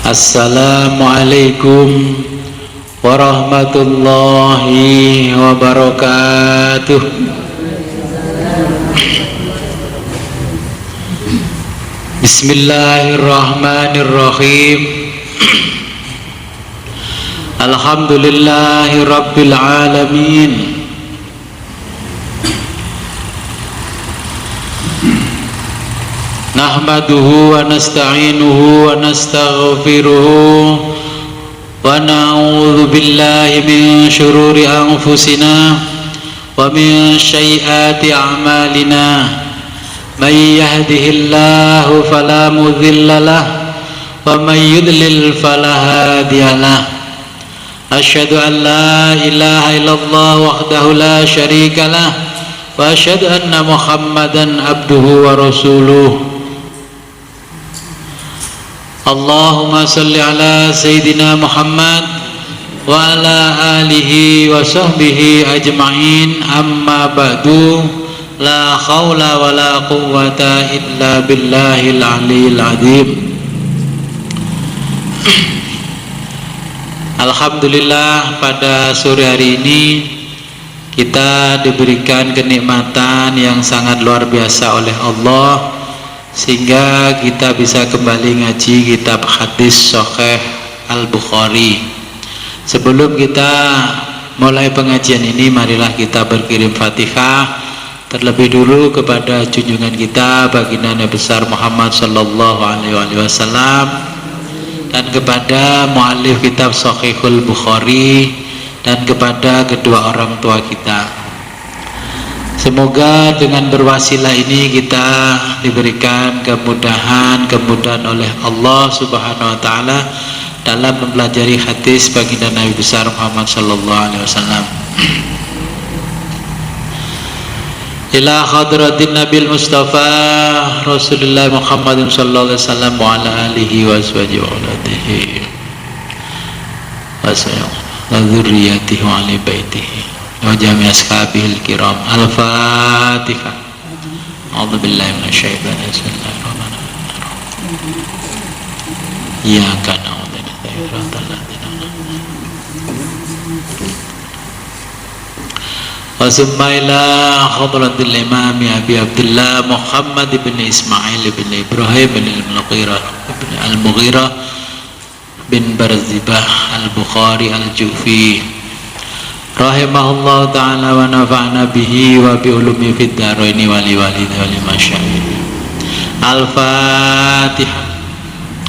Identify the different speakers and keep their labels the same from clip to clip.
Speaker 1: Assalamualaikum warahmatullahi wabarakatuh. Bismillahirrahmanirrahim. Alhamdulillahi rabbil alamin. Nahmaduhu wa nasta'inuhu wa nastaghfiruhu wa na'udzu billahi min syururi anfusina wa min sayyiati a'malina. May yahdihillahu fala mudilla lahu wa may yudlil fala hadiya lahu. Asyhadu an la ilaha illallah wahdahu la syarika lahu wa asyhadu anna Muhammadan abduhu wa rasuluh. Allahumma salli ala Sayyidina Muhammad wa ala alihi wa sahbihi ajma'in. Amma ba'du. La khawla wa la quwwata illa billahil aliyil azim. Alhamdulillah, pada sore hari ini kita diberikan kenikmatan yang sangat luar biasa oleh Allah, sehingga kita bisa kembali ngaji kitab hadis Sahih Al-Bukhari. Sebelum kita mulai pengajian ini, marilah kita berkirim Fatihah terlebih dulu kepada junjungan kita baginda Nabi besar Muhammad sallallahu alaihi wasallam, dan kepada muallif kitab Sahihul Bukhari, dan kepada kedua orang tua kita. Semoga dengan berwasilah ini kita diberikan kemudahan oleh Allah Subhanahu wa taala dalam mempelajari hadis baginda Nabi besar Muhammad sallallahu alaihi wasallam. Ila hadratin Nabil Mustafa Rasulullah Muhammadin sallallahu alaihi wasallam wa ala alihi wa ashabihi wa ulatihi wa dzurriyyatihi wa ali baitihi wa jami' ashabil kiram. Al-Fatihah. A'udzu billahi minasyaitonir rajim. Bismillahirrahmanirrahim. Iyyaka na'budu wa iyyaka nasta'in. Wa summa ila hadratil imam Abi Abdullah Muhammad bin Ismail bin Ibrahim bin Al-Mughirah bin Barzibah Al-Bukhari Al-Jufi rahimahullah ta'ala wa nafa'na bihi wa bi ulumi fid dharaini wa li walidayhi wa li masyayikh. Al-Fatihah.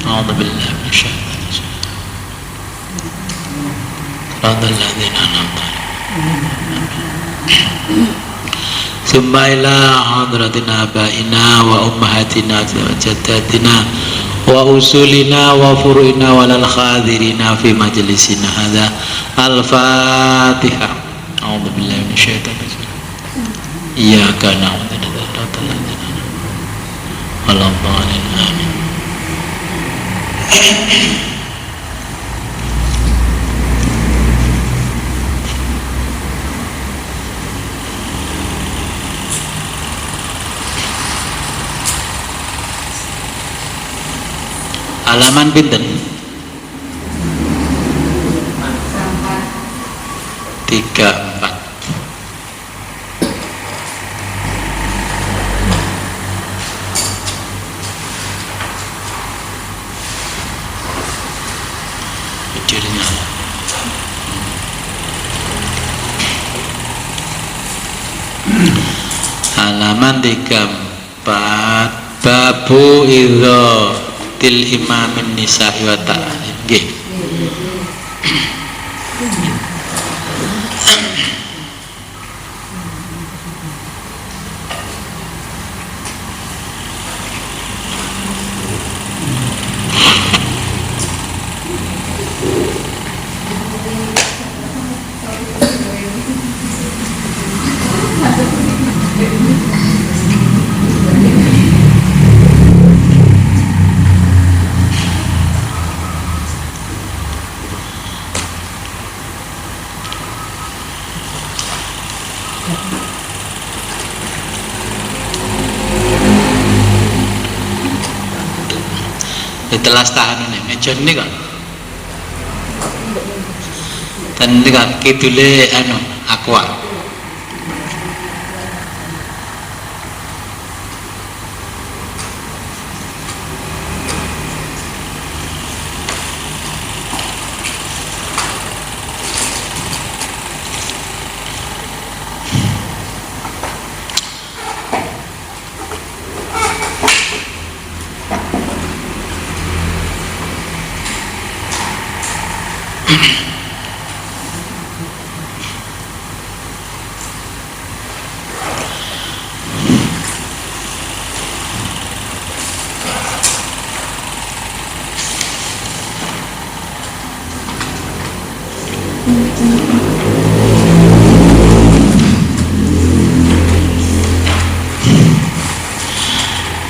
Speaker 1: A'udzu billahi minasyaitonir rajim. Shiratal ladzina an'amta 'alaihim. Summa ila hadratina abaina wa ummahatina wa jaddatina wa usulina wa furu'ina wa lal khadirina fi majlisina hadha. Al-Fatihah. A'udzu billahi minasyaitonir rajim. Iyyaka na'budu wa iyyaka nasta'in. Alhamdulillah. Amin. Halaman pinten? 34. Judulnya halaman 34. Babu idza til imamin nisa'i wa ta'alim. Nggih. telas tahan nih meja ini kan dan kan kidule anu aqua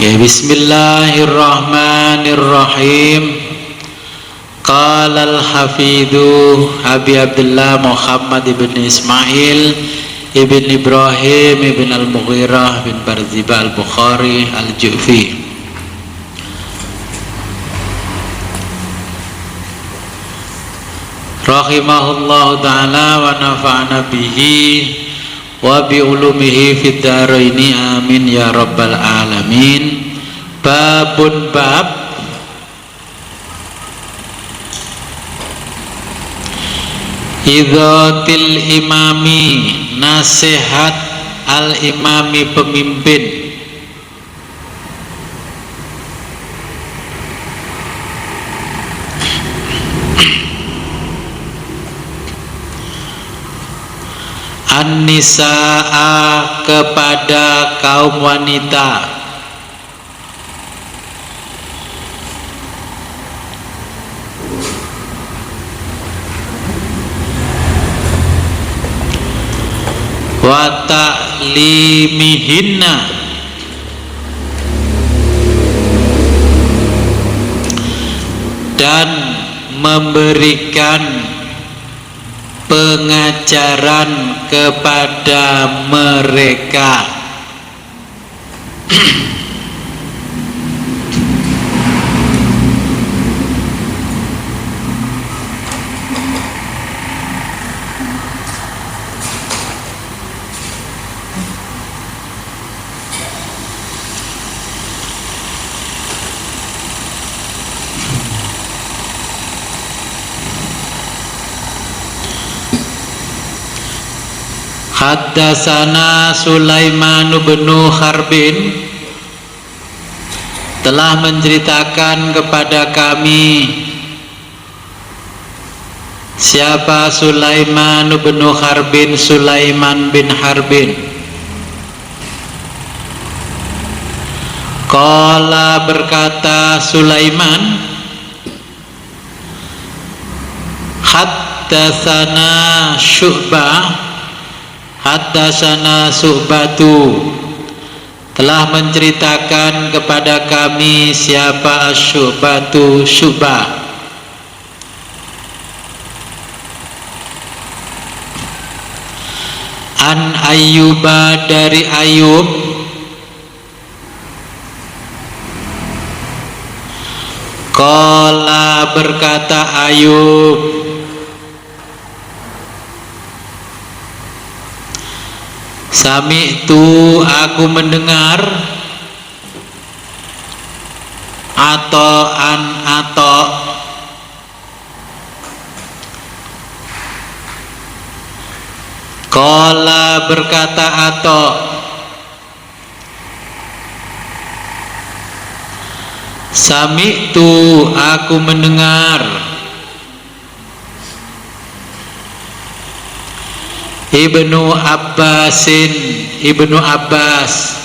Speaker 1: ya, bismillahirrahmanirrahim. Qala al-hafidhu Abi Abdullah Muhammad ibn Ismail ibn Ibrahim ibn al-Mughirah bin Barziba al-Bukhari al-Ju'fi rahimahullahu ta'ala wa nafa'ana bihi wa bi ulumihi fid dharaini amin ya rabbal alamin. Babun bab idzatil imami, nasihat al imami pemimpin. An-nisaa, kepada kaum wanita. Wa ta'limihinna, dan memberikan pengajaran kepada mereka. Haddatsana Sulaiman bin Harbin, telah menceritakan kepada kami. Siapa Sulaiman bin Harbin? Sulaiman bin Harbin. Qala, berkata Sulaiman, haddatsana Syu'bah, haddatsana Syu'batu, telah menceritakan kepada kami. Siapa Syu'batu? Syu'bah. An Ayyuba, dari Ayyub. Qala, berkata Ayyub, sami'tu, aku mendengar, Ata'an, Ata', qala, berkata Ata', sami'tu, aku mendengar, Ibnu Abbasin, Ibnu Abbas.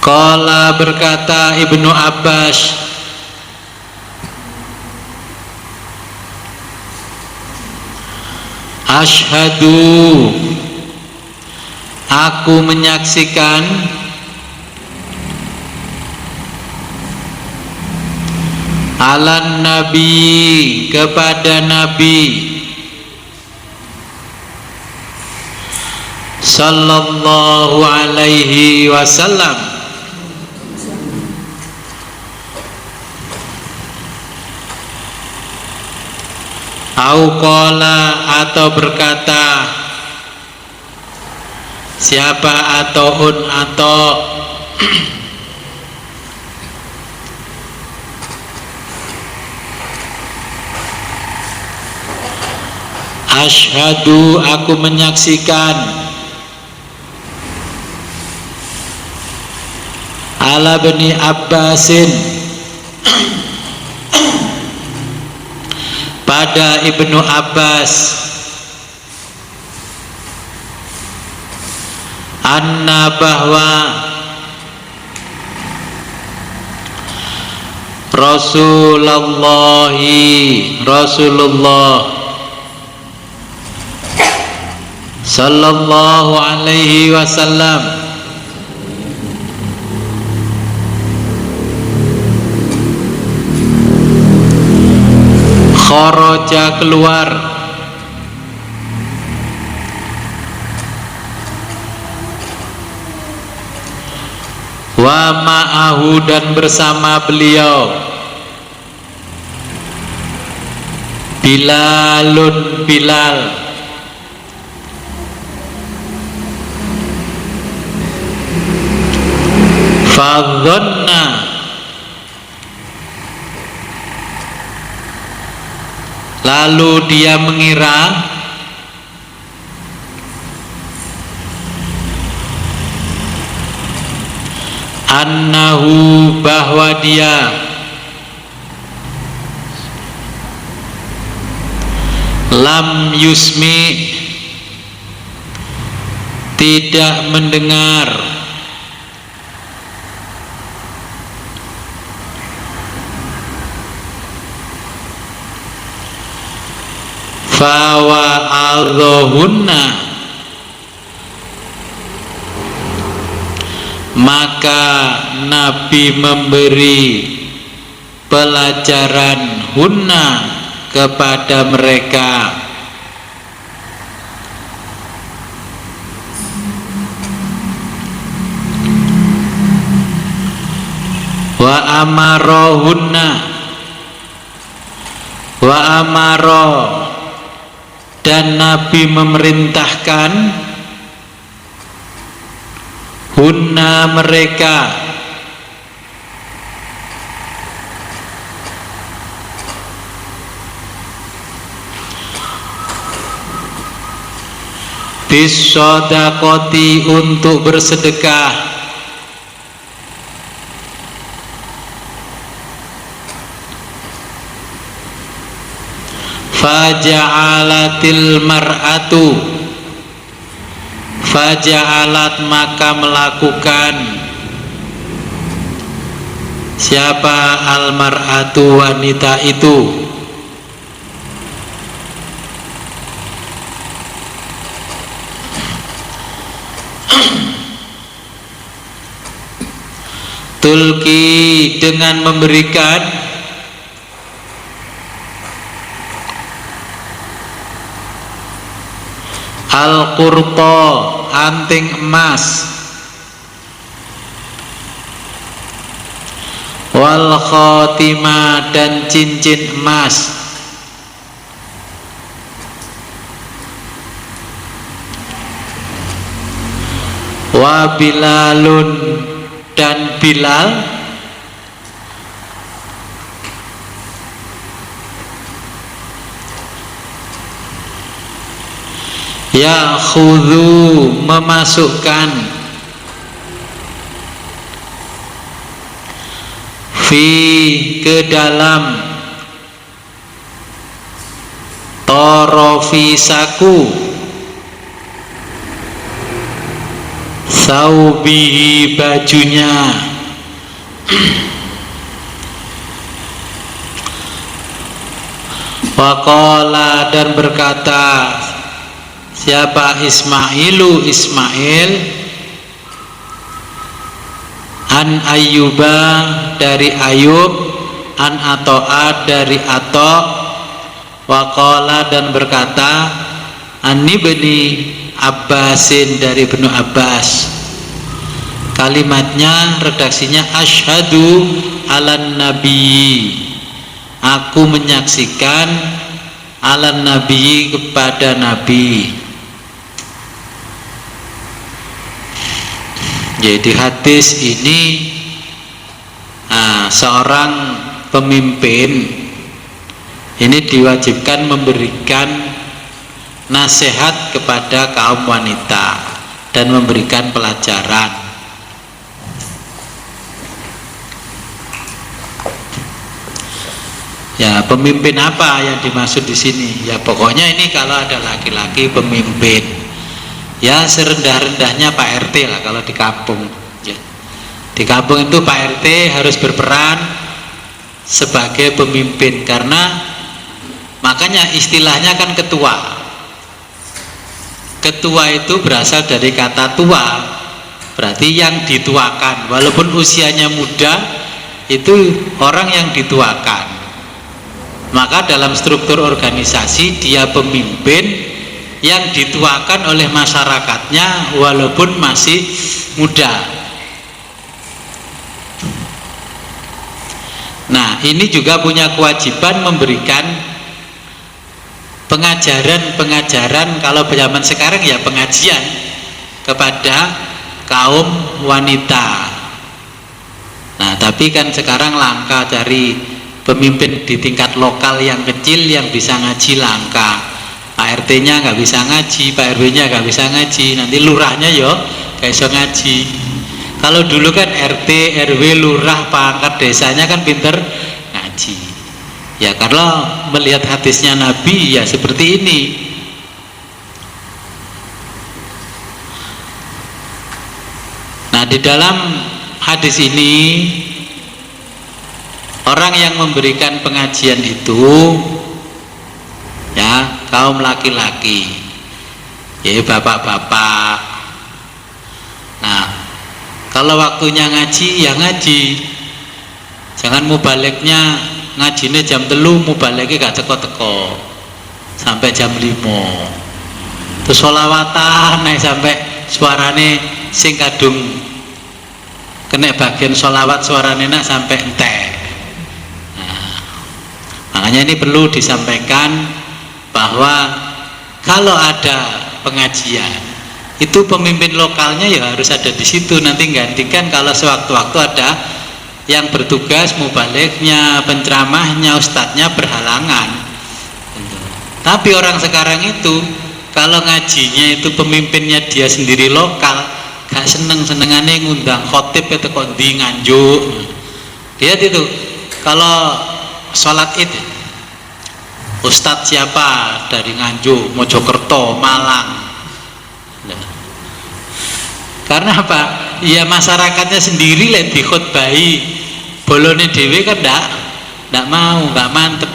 Speaker 1: Qala, berkata Ibnu Abbas, asyhadu, aku menyaksikan, alan nabi, kepada nabi, sallallahu alaihi wasallam. Au qala atau berkata, siapa ataun atau asyhadu aku menyaksikan ala bani Abbasin pada Ibnu Abbas anna bahwa Rasulullah sallallahu alaihi wasallam kharaja keluar wa ma'ahu dan bersama beliau Bilalun Bilal fadhanna lalu dia mengira annahu bahwa dia lam yusmi tidak mendengar fawa adhahunna maka Nabi memberi pelajaran hunna kepada mereka wa amarohunna wa amaro dan Nabi memerintahkan hunna mereka bisodakoti untuk bersedekah faja'alatil mar'atu faja'alat maka melakukan siapa al mar'atu wanita itu tulki dengan memberikan al-qurta anting emas wal khatimah dan cincin emas wa Bilalun dan Bilal ya khudhu memasukkan fi ke dalam torofi saku saubihi bajunya waqala dan berkata siapa Ismailu Ismail an Ayyuba dari Ayub an Ato'a dari Ato waqala dan berkata an ibni Abbasin, dari Ibnu Abbas. Kalimatnya, redaksinya asyhadu alan nabi, aku menyaksikan alan nabi, kepada nabi. Jadi hadis ini seorang pemimpin ini diwajibkan memberikan nasihat kepada kaum wanita dan memberikan pelajaran. Ya, pemimpin apa yang dimaksud di sini? Ya pokoknya ini kalau ada laki-laki pemimpin, ya serendah-rendahnya Pak RT lah kalau di kampung. Ya. Di kampung itu Pak RT harus berperan sebagai pemimpin, karena makanya istilahnya kan ketua. Ketua itu berasal dari kata tua, berarti yang dituakan. Walaupun usianya muda, itu orang yang dituakan. Maka dalam struktur organisasi dia pemimpin yang dituakan oleh masyarakatnya walaupun masih muda. Nah, ini juga punya kewajiban memberikan pengajaran-pengajaran, kalau zaman sekarang ya pengajian kepada kaum wanita. Nah, tapi kan sekarang langka cari pemimpin di tingkat lokal yang kecil yang bisa ngaji, langka. Pak RT-nya nggak bisa ngaji, Pak RW-nya nggak bisa ngaji, nanti lurahnya yo nggak bisa ngaji. Kalau dulu kan RT, RW, lurah, pangkat desanya kan pinter ngaji. Ya kalau melihat hadisnya Nabi ya seperti ini. Nah, di dalam hadis ini orang yang memberikan pengajian itu ya kaum laki-laki, ya bapak-bapak. Nah, kalau waktunya ngaji ya ngaji, jangan mubaliknya ngajine jam 3, mubaliknya gak teko-teko sampai jam 5, terus sholawatan naik sampai suarane sing kadung kena bagian sholawat suarane nak sampai entek. Makanya ini perlu disampaikan bahwa kalau ada pengajian itu pemimpin lokalnya ya harus ada di situ, nanti gantikan kalau sewaktu-waktu ada yang bertugas mubaliknya, penceramahnya, ustadznya berhalangan. Tapi orang sekarang itu kalau ngajinya itu pemimpinnya dia sendiri lokal, gak seneng-senengannya ngundang khotib itu kok di Nganjuk. Lihat itu kalau sholat id, ustadz siapa dari Nganjuk, Mojokerto, Malang. Karena apa? Ya masyarakatnya sendiri lah dikhotbahi, bolone dewe kan ndak mau, nggak mantep.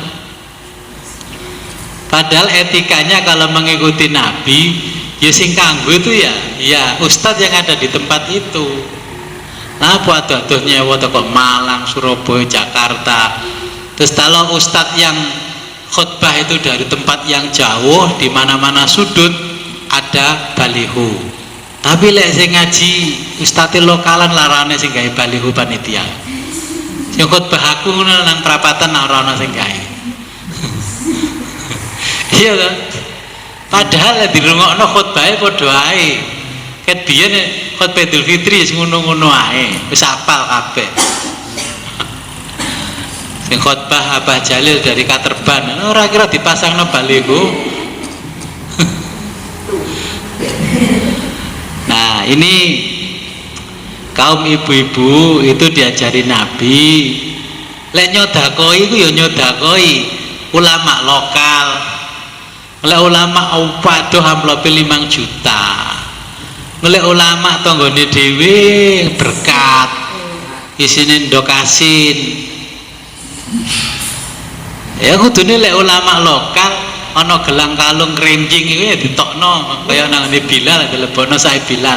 Speaker 1: Padahal etikanya kalau mengikuti Nabi, ya sing kanggo itu ya ustadz yang ada di tempat itu. Nah, buat aduh nyewa teko Malang, Surabaya, Jakarta. Terus kalau ustadz yang khutbah itu dari tempat yang jauh, di mana-mana sudut ada baliho. Tapi lek sing ngaji ustadz lokalan larane sing gawe baliho panitia. Sing khutbah aku nang perapatan ora ana sing gawe. Iya kan? Padahal lek dirungokno khutbahe padha ae. Ket biyen khutbah Idul Fitri wis ngono-ngono ae, wis apal kabeh. Sing khotbah Abah Jalil dari Katerban, ora kira dipasangno baliho. Nah, ini kaum ibu-ibu itu diajari Nabi. Lek nyodakoi itu ya nyodakoi ulama lokal. Lek ulama waduh amplope 5 juta. Lek ulama tanggane dhewe berkat. Isine ndokasin. Ya kudune lek ulama lokal ana gelang kalung kerincing iku ya ditokno kaya nang Bilal, dilebono sae Bilal.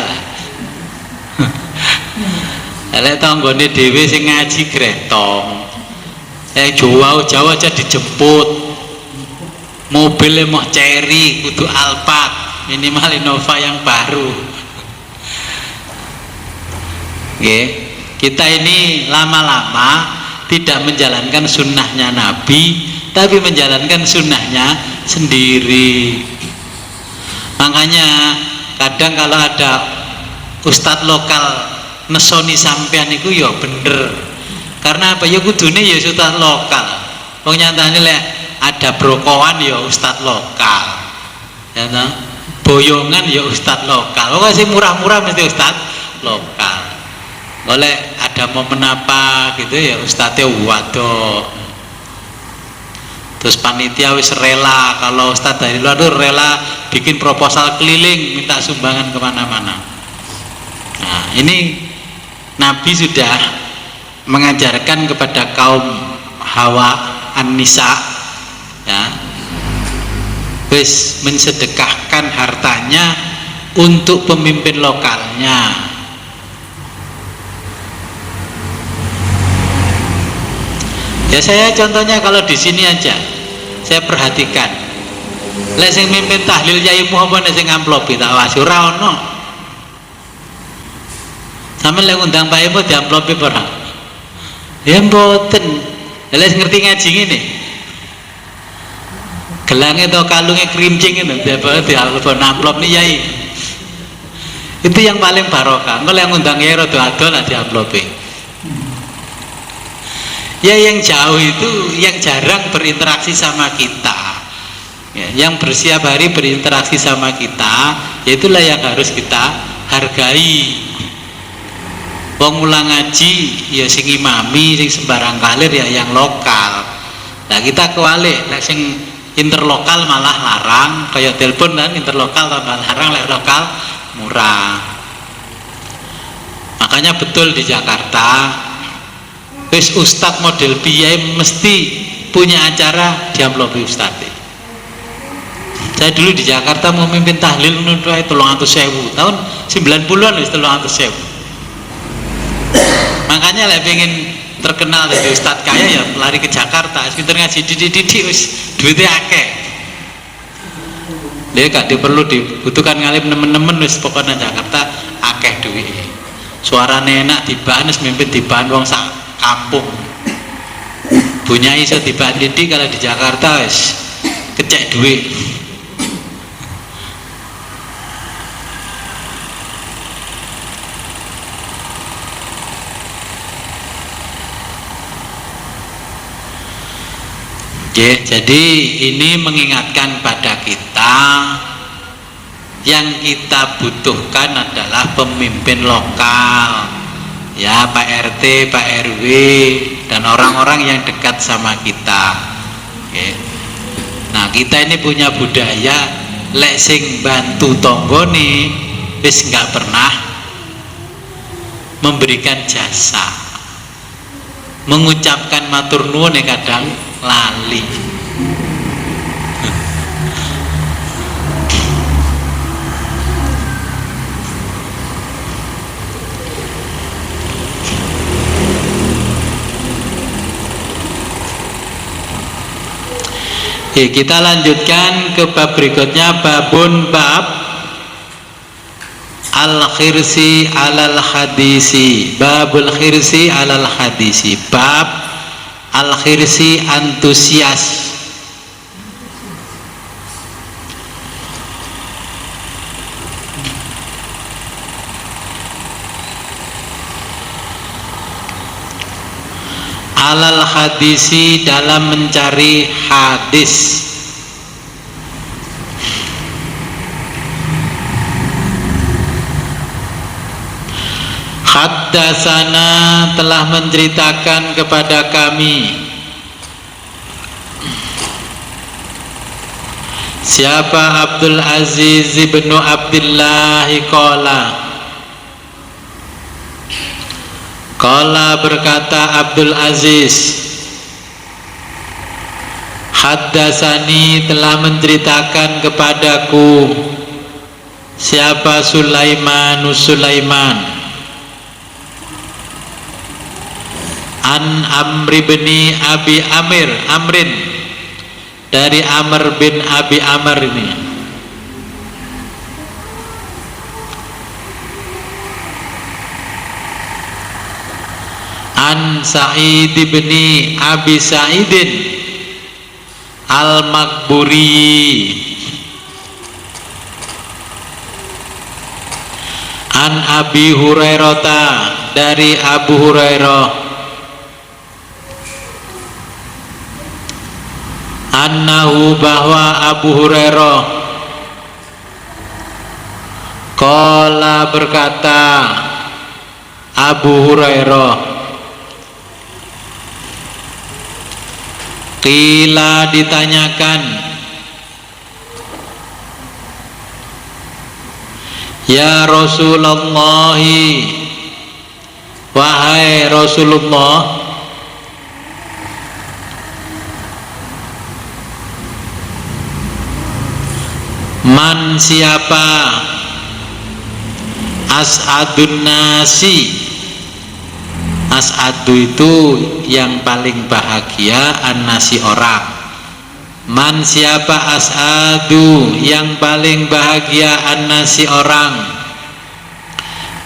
Speaker 1: Lek tanggane dhewe sing ngaji gretong. Jawa aja dijemput. Mobilnya mau Cherry kudu Alphard, minimal Innova yang baru. Oke, kita ini lama-lama tidak menjalankan sunnahnya Nabi, tapi menjalankan sunnahnya sendiri. Makanya kadang kalau ada ustadz lokal nesoni sampean itu ya bener. Karena apa? Ya kudune ya ustadz lokal. Wong nyatane lek ada brokowan ya ustadz lokal. Ya toh? Boyongan ya ustadz lokal. Wong sing murah-murah mesti ustadz lokal. Oleh ada momen apa gitu ya ustadznya waduh. Terus panitia wis rela, kalau ustadz dari luar tuh rela bikin proposal keliling minta sumbangan kemana-mana. Nah ini Nabi sudah mengajarkan kepada kaum Hawa An-Nisa ya, wis mensedekahkan hartanya untuk pemimpin lokalnya. Ya saya contohnya kalau di sini aja saya perhatikan lek sing mimpin tahlil Yai Muhammad sing amplopi tak wasi ora ono. Sampe lek ngundang Pak Ibu diamplopi ora? Ya mboten. Lek ngerti ngaji ngene. Gelange to kalunge krimcing itu diamplopi amplop nih Yai. Itu yang paling barokah. Engko lek ngundang Yai rada adol lah diamplopi. Ya yang jauh itu yang jarang berinteraksi sama kita ya, yang bersiap hari berinteraksi sama kita, yaitulah yang harus kita hargai. Wong mulang ngaji ya sing imami sing sembarang kalir ya yang lokal. Nah kita kewalik lek sing interlokal malah larang, kayak telepon kan interlokal tambah larang, lek lokal murah. Makanya betul di Jakarta wis ustadz model piye mesti punya acara diamplopi ustadz. Saya dulu di Jakarta mau memimpin tahlil menurut saya 300.000 tahun 90-an wis 300.000. Makanya lah pengen terkenal dari ustadz kaya ya lari ke Jakarta, pinter ngaji didik wis duitnya akeh. Dia gak perlu dibutuhkan ngalim nemen-nemen wis pokoknya Jakarta akeh duit. Suarane enak dibanes mimpin dibahan wong sak kampung. Punya iso dibanding kalau di Jakarta wis kecek duit. Oke, jadi ini mengingatkan pada kita yang kita butuhkan adalah pemimpin lokal. Ya Pak RT, Pak RW dan orang-orang yang dekat sama kita. Oke. Nah kita ini punya budaya lek sing bantu tonggone wis nggak pernah memberikan jasa, mengucapkan matur nuwun kadang lali. Oke, kita lanjutkan ke bab berikutnya, babun bab al-khirsi alal hadisi. Babul khirsi alal hadisi, bab al-khirsi antusias. Alal hadisi dalam mencari hadis. Haddatsana telah menceritakan kepada kami. Siapa? Abdul Aziz ibnu Abdullah Qala berkata Abdul Aziz, haddatsani telah menceritakan kepadaku. Siapa? Sulaimanus Sulaiman an Amri bin Abi Amrin dari Amr bin Abi Amr ini. An Sa'id bin Abi Sa'idin Al-Maqburi An Abi Hurairah, dari Abu Hurairah, annahu, bahwa Abu Hurairah, qala, berkata Abu Hurairah, qila, ditanyakan, ya Rasulullah, wahai Rasulullah, man, siapa, as'adun nasi, as'adu itu yang paling bahagia, an-nasi orang, man, siapa, as'adu yang paling bahagia, an-nasi orang.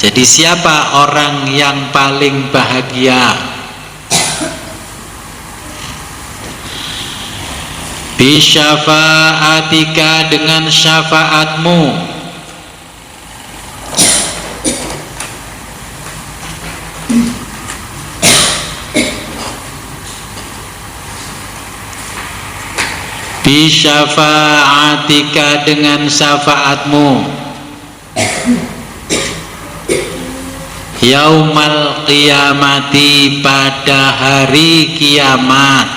Speaker 1: Jadi siapa orang yang paling bahagia? Bisyafa'atika, dengan syafaatmu. Bisyafa'atika, dengan syafaatmu. Yaumal qiyamati, pada hari kiamat.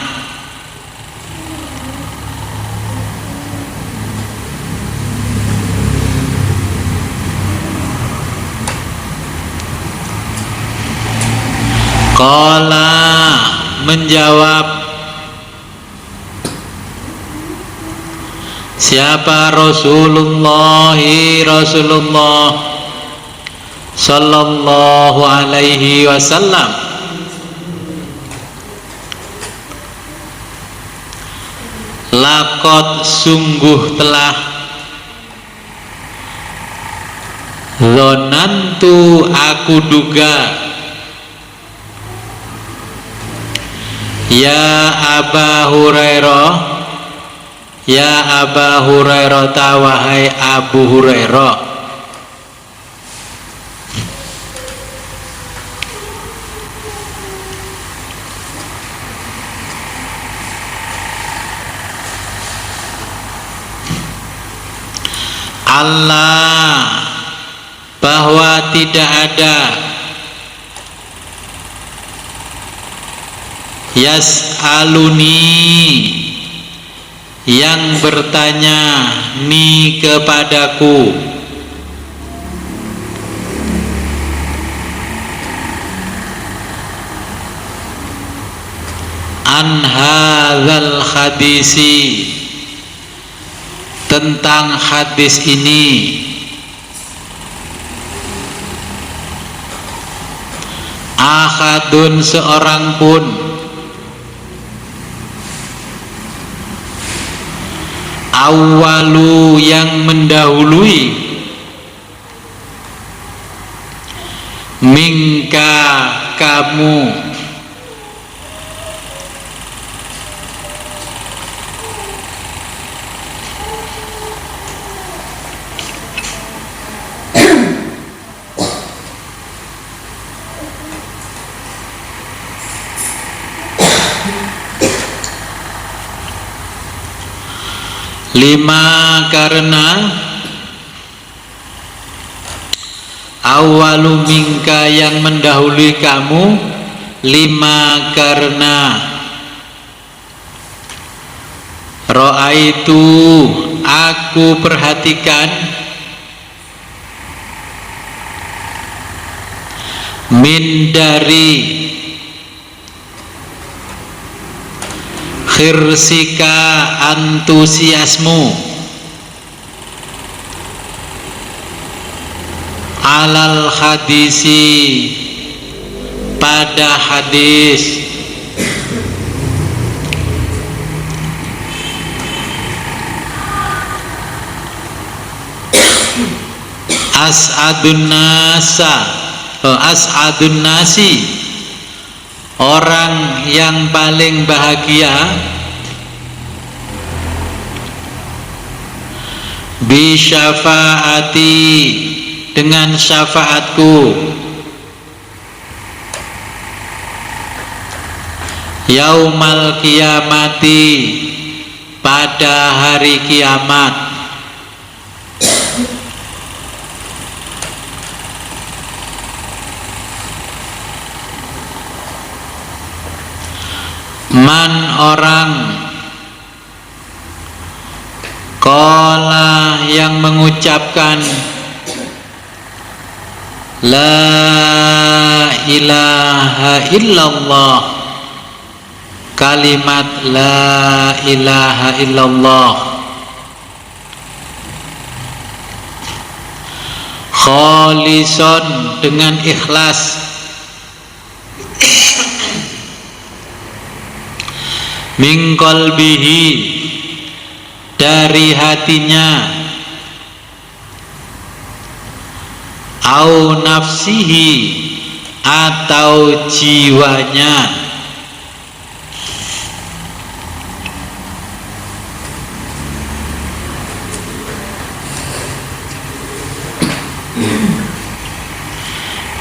Speaker 1: Qala, menjawab siapa? Rasulullah sallallahu alaihi wasallam. Laqad, sungguh telah, dzanantu, aku duga, ya Aba Hurairah, ya Aba Hurairah, wahai Abu Hurairah, Allah, bahwa tidak ada, yas'aluni, yang bertanya, ni, kepadaku, an hadzal hadisi, tentang hadis ini, ahadun, seorang pun, awalu, yang mendahului, mingka, kamu, lima, karena, awalu mingka, yang mendahului kamu, lima, karena, ra'aitu, aku perhatikan, min, dari, khirsika, antusiasmu, alal hadisi, pada hadis, as'adun nasi, Orang yang paling bahagia bi syafaati, dengan syafaatku, yaumal kiamati, pada hari kiamat. Man, orang, qala, yang mengucapkan la ilaha illallah, kalimat la ilaha illallah, kholison, dengan ikhlas, min qalbihi, dari hatinya, au nafsihi, atau jiwanya.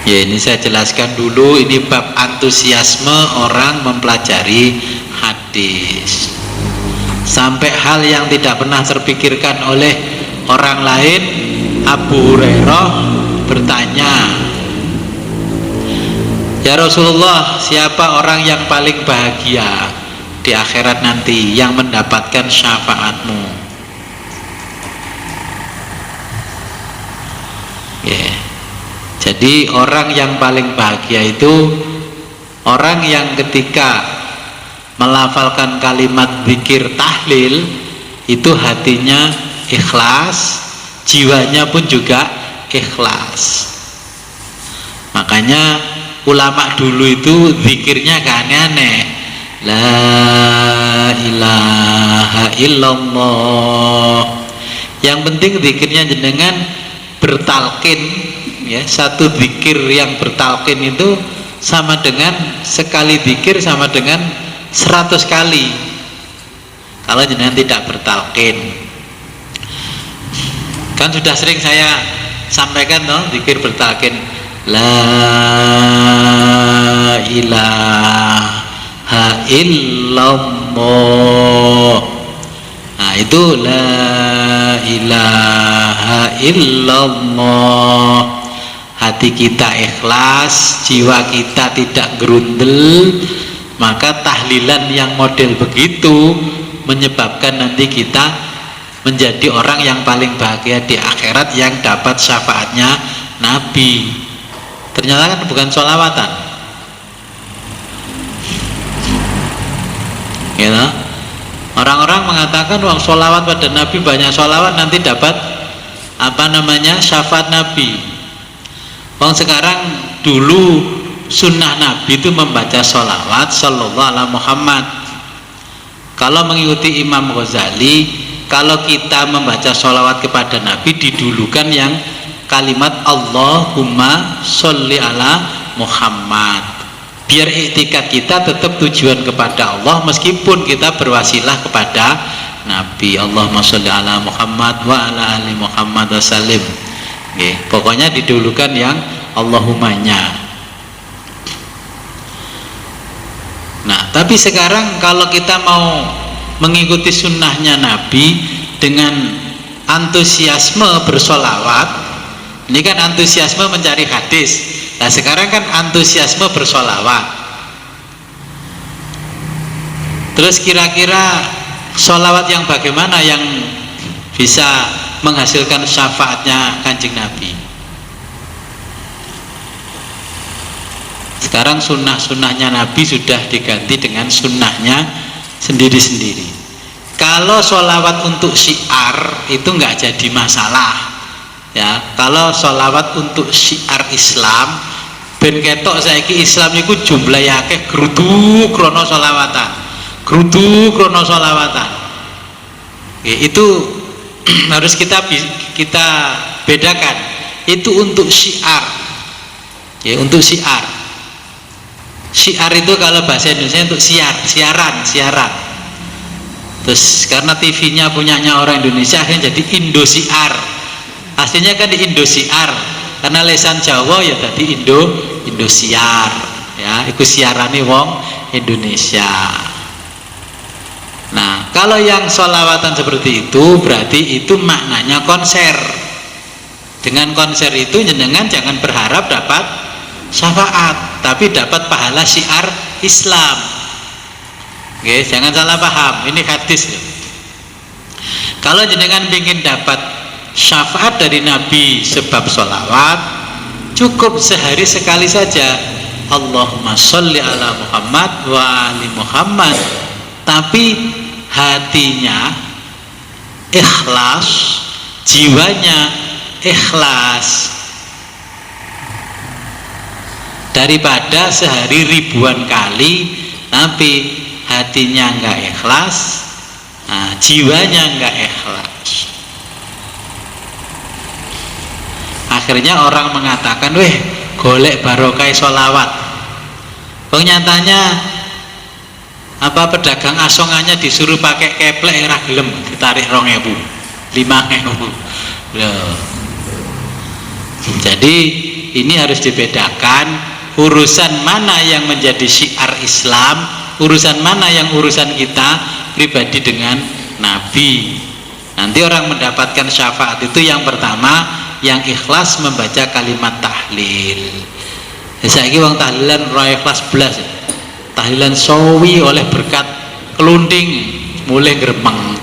Speaker 1: Ya, ini saya jelaskan dulu, ini bab antusiasme orang mempelajari hadis. Sampai hal yang tidak pernah terpikirkan oleh orang lain, Abu Hurairah bertanya, ya Rasulullah, siapa orang yang paling bahagia di akhirat nanti, yang mendapatkan syafaatmu? Jadi orang yang paling bahagia itu orang yang ketika melafalkan kalimat zikir tahlil itu hatinya ikhlas, jiwanya pun juga ikhlas. Makanya ulama dulu itu zikirnya gak aneh-aneh, la ilaha illallah. Yang penting zikirnya jenengan bertalqin, ya. Satu zikir yang bertalqin itu sama dengan sekali zikir sama dengan 100 kali kalau jenengan tidak bertalqin. Kan sudah sering saya sampaikan toh, zikir bertalqin la ilaha illallah. Nah, itu la ilaha illallah. Hati kita ikhlas, jiwa kita tidak gerundel, maka tahlilan yang model begitu menyebabkan nanti kita menjadi orang yang paling bahagia di akhirat, yang dapat syafaatnya Nabi. Ternyata kan bukan sholawatan, gitu. Orang-orang mengatakan uang sholawat pada Nabi, banyak sholawat nanti dapat syafaat Nabi. Sekarang dulu sunnah Nabi itu membaca sholawat sallallahu alaihi Muhammad. Kalau mengikuti Imam Ghazali, kalau kita membaca sholawat kepada Nabi didulukan yang kalimat Allahumma sholli ala Muhammad, biar iktikad kita tetap tujuan kepada Allah meskipun kita berwasilah kepada Nabi. Allahumma sholli ala Muhammad wa ala ali Muhammad wasallim. Pokoknya didulukan yang Allahumma-nya. Nah, tapi sekarang kalau kita mau mengikuti sunnahnya Nabi dengan antusiasme bersolawat, ini kan antusiasme mencari hadis. Nah, sekarang kan antusiasme bersolawat. Terus kira-kira solawat yang bagaimana yang bisa menghasilkan syafaatnya Kanjeng Nabi? Sekarang sunnah-sunnahnya Nabi sudah diganti dengan sunnahnya sendiri-sendiri. Kalau sholawat untuk syiar itu nggak jadi masalah, ya. Kalau sholawat untuk syiar Islam, ben ketok saiki Islam itu jumlahnya akeh grudu krono sholawatan, grudu krono sholawatan. Itu harus kita bedakan. Itu untuk syiar, ya, untuk syiar. Syiar itu kalau bahasa Indonesia untuk siaran. Terus karena TV-nya punyanya orang Indonesia akhirnya jadi Indosiar. Aslinya kan di Indosiar. Karena lesan Jawa ya tadi Indosiar. Ya, iku siarane wong Indonesia. Nah, kalau yang sholawatan seperti itu berarti itu maknanya konser. Dengan konser itu jenengan jangan berharap dapat syafaat, tapi dapat pahala syiar Islam. Oke, jangan salah paham, ini hadis ya. Kalau jenengan ingin dapat syafaat dari Nabi sebab sholawat, cukup sehari sekali saja, Allahumma sholli ala Muhammad wa ali Muhammad, tapi hatinya ikhlas, jiwanya ikhlas, daripada sehari ribuan kali tapi hatinya enggak ikhlas, jiwanya enggak ikhlas. Akhirnya orang mengatakan, weh golek barokah sholawat. Nyatanya apa pedagang asongannya disuruh pakai keplek ora gelem, ditarik 2.000, 5.000. Jadi ini harus dibedakan urusan mana yang menjadi syiar Islam, urusan mana yang urusan kita pribadi dengan Nabi. Nanti orang mendapatkan syafaat itu yang pertama yang ikhlas membaca kalimat tahlil. Saiki wong tahlilan ora ikhlas belas. Tahlilan sawi oleh berkat kelunding mulai gremeng.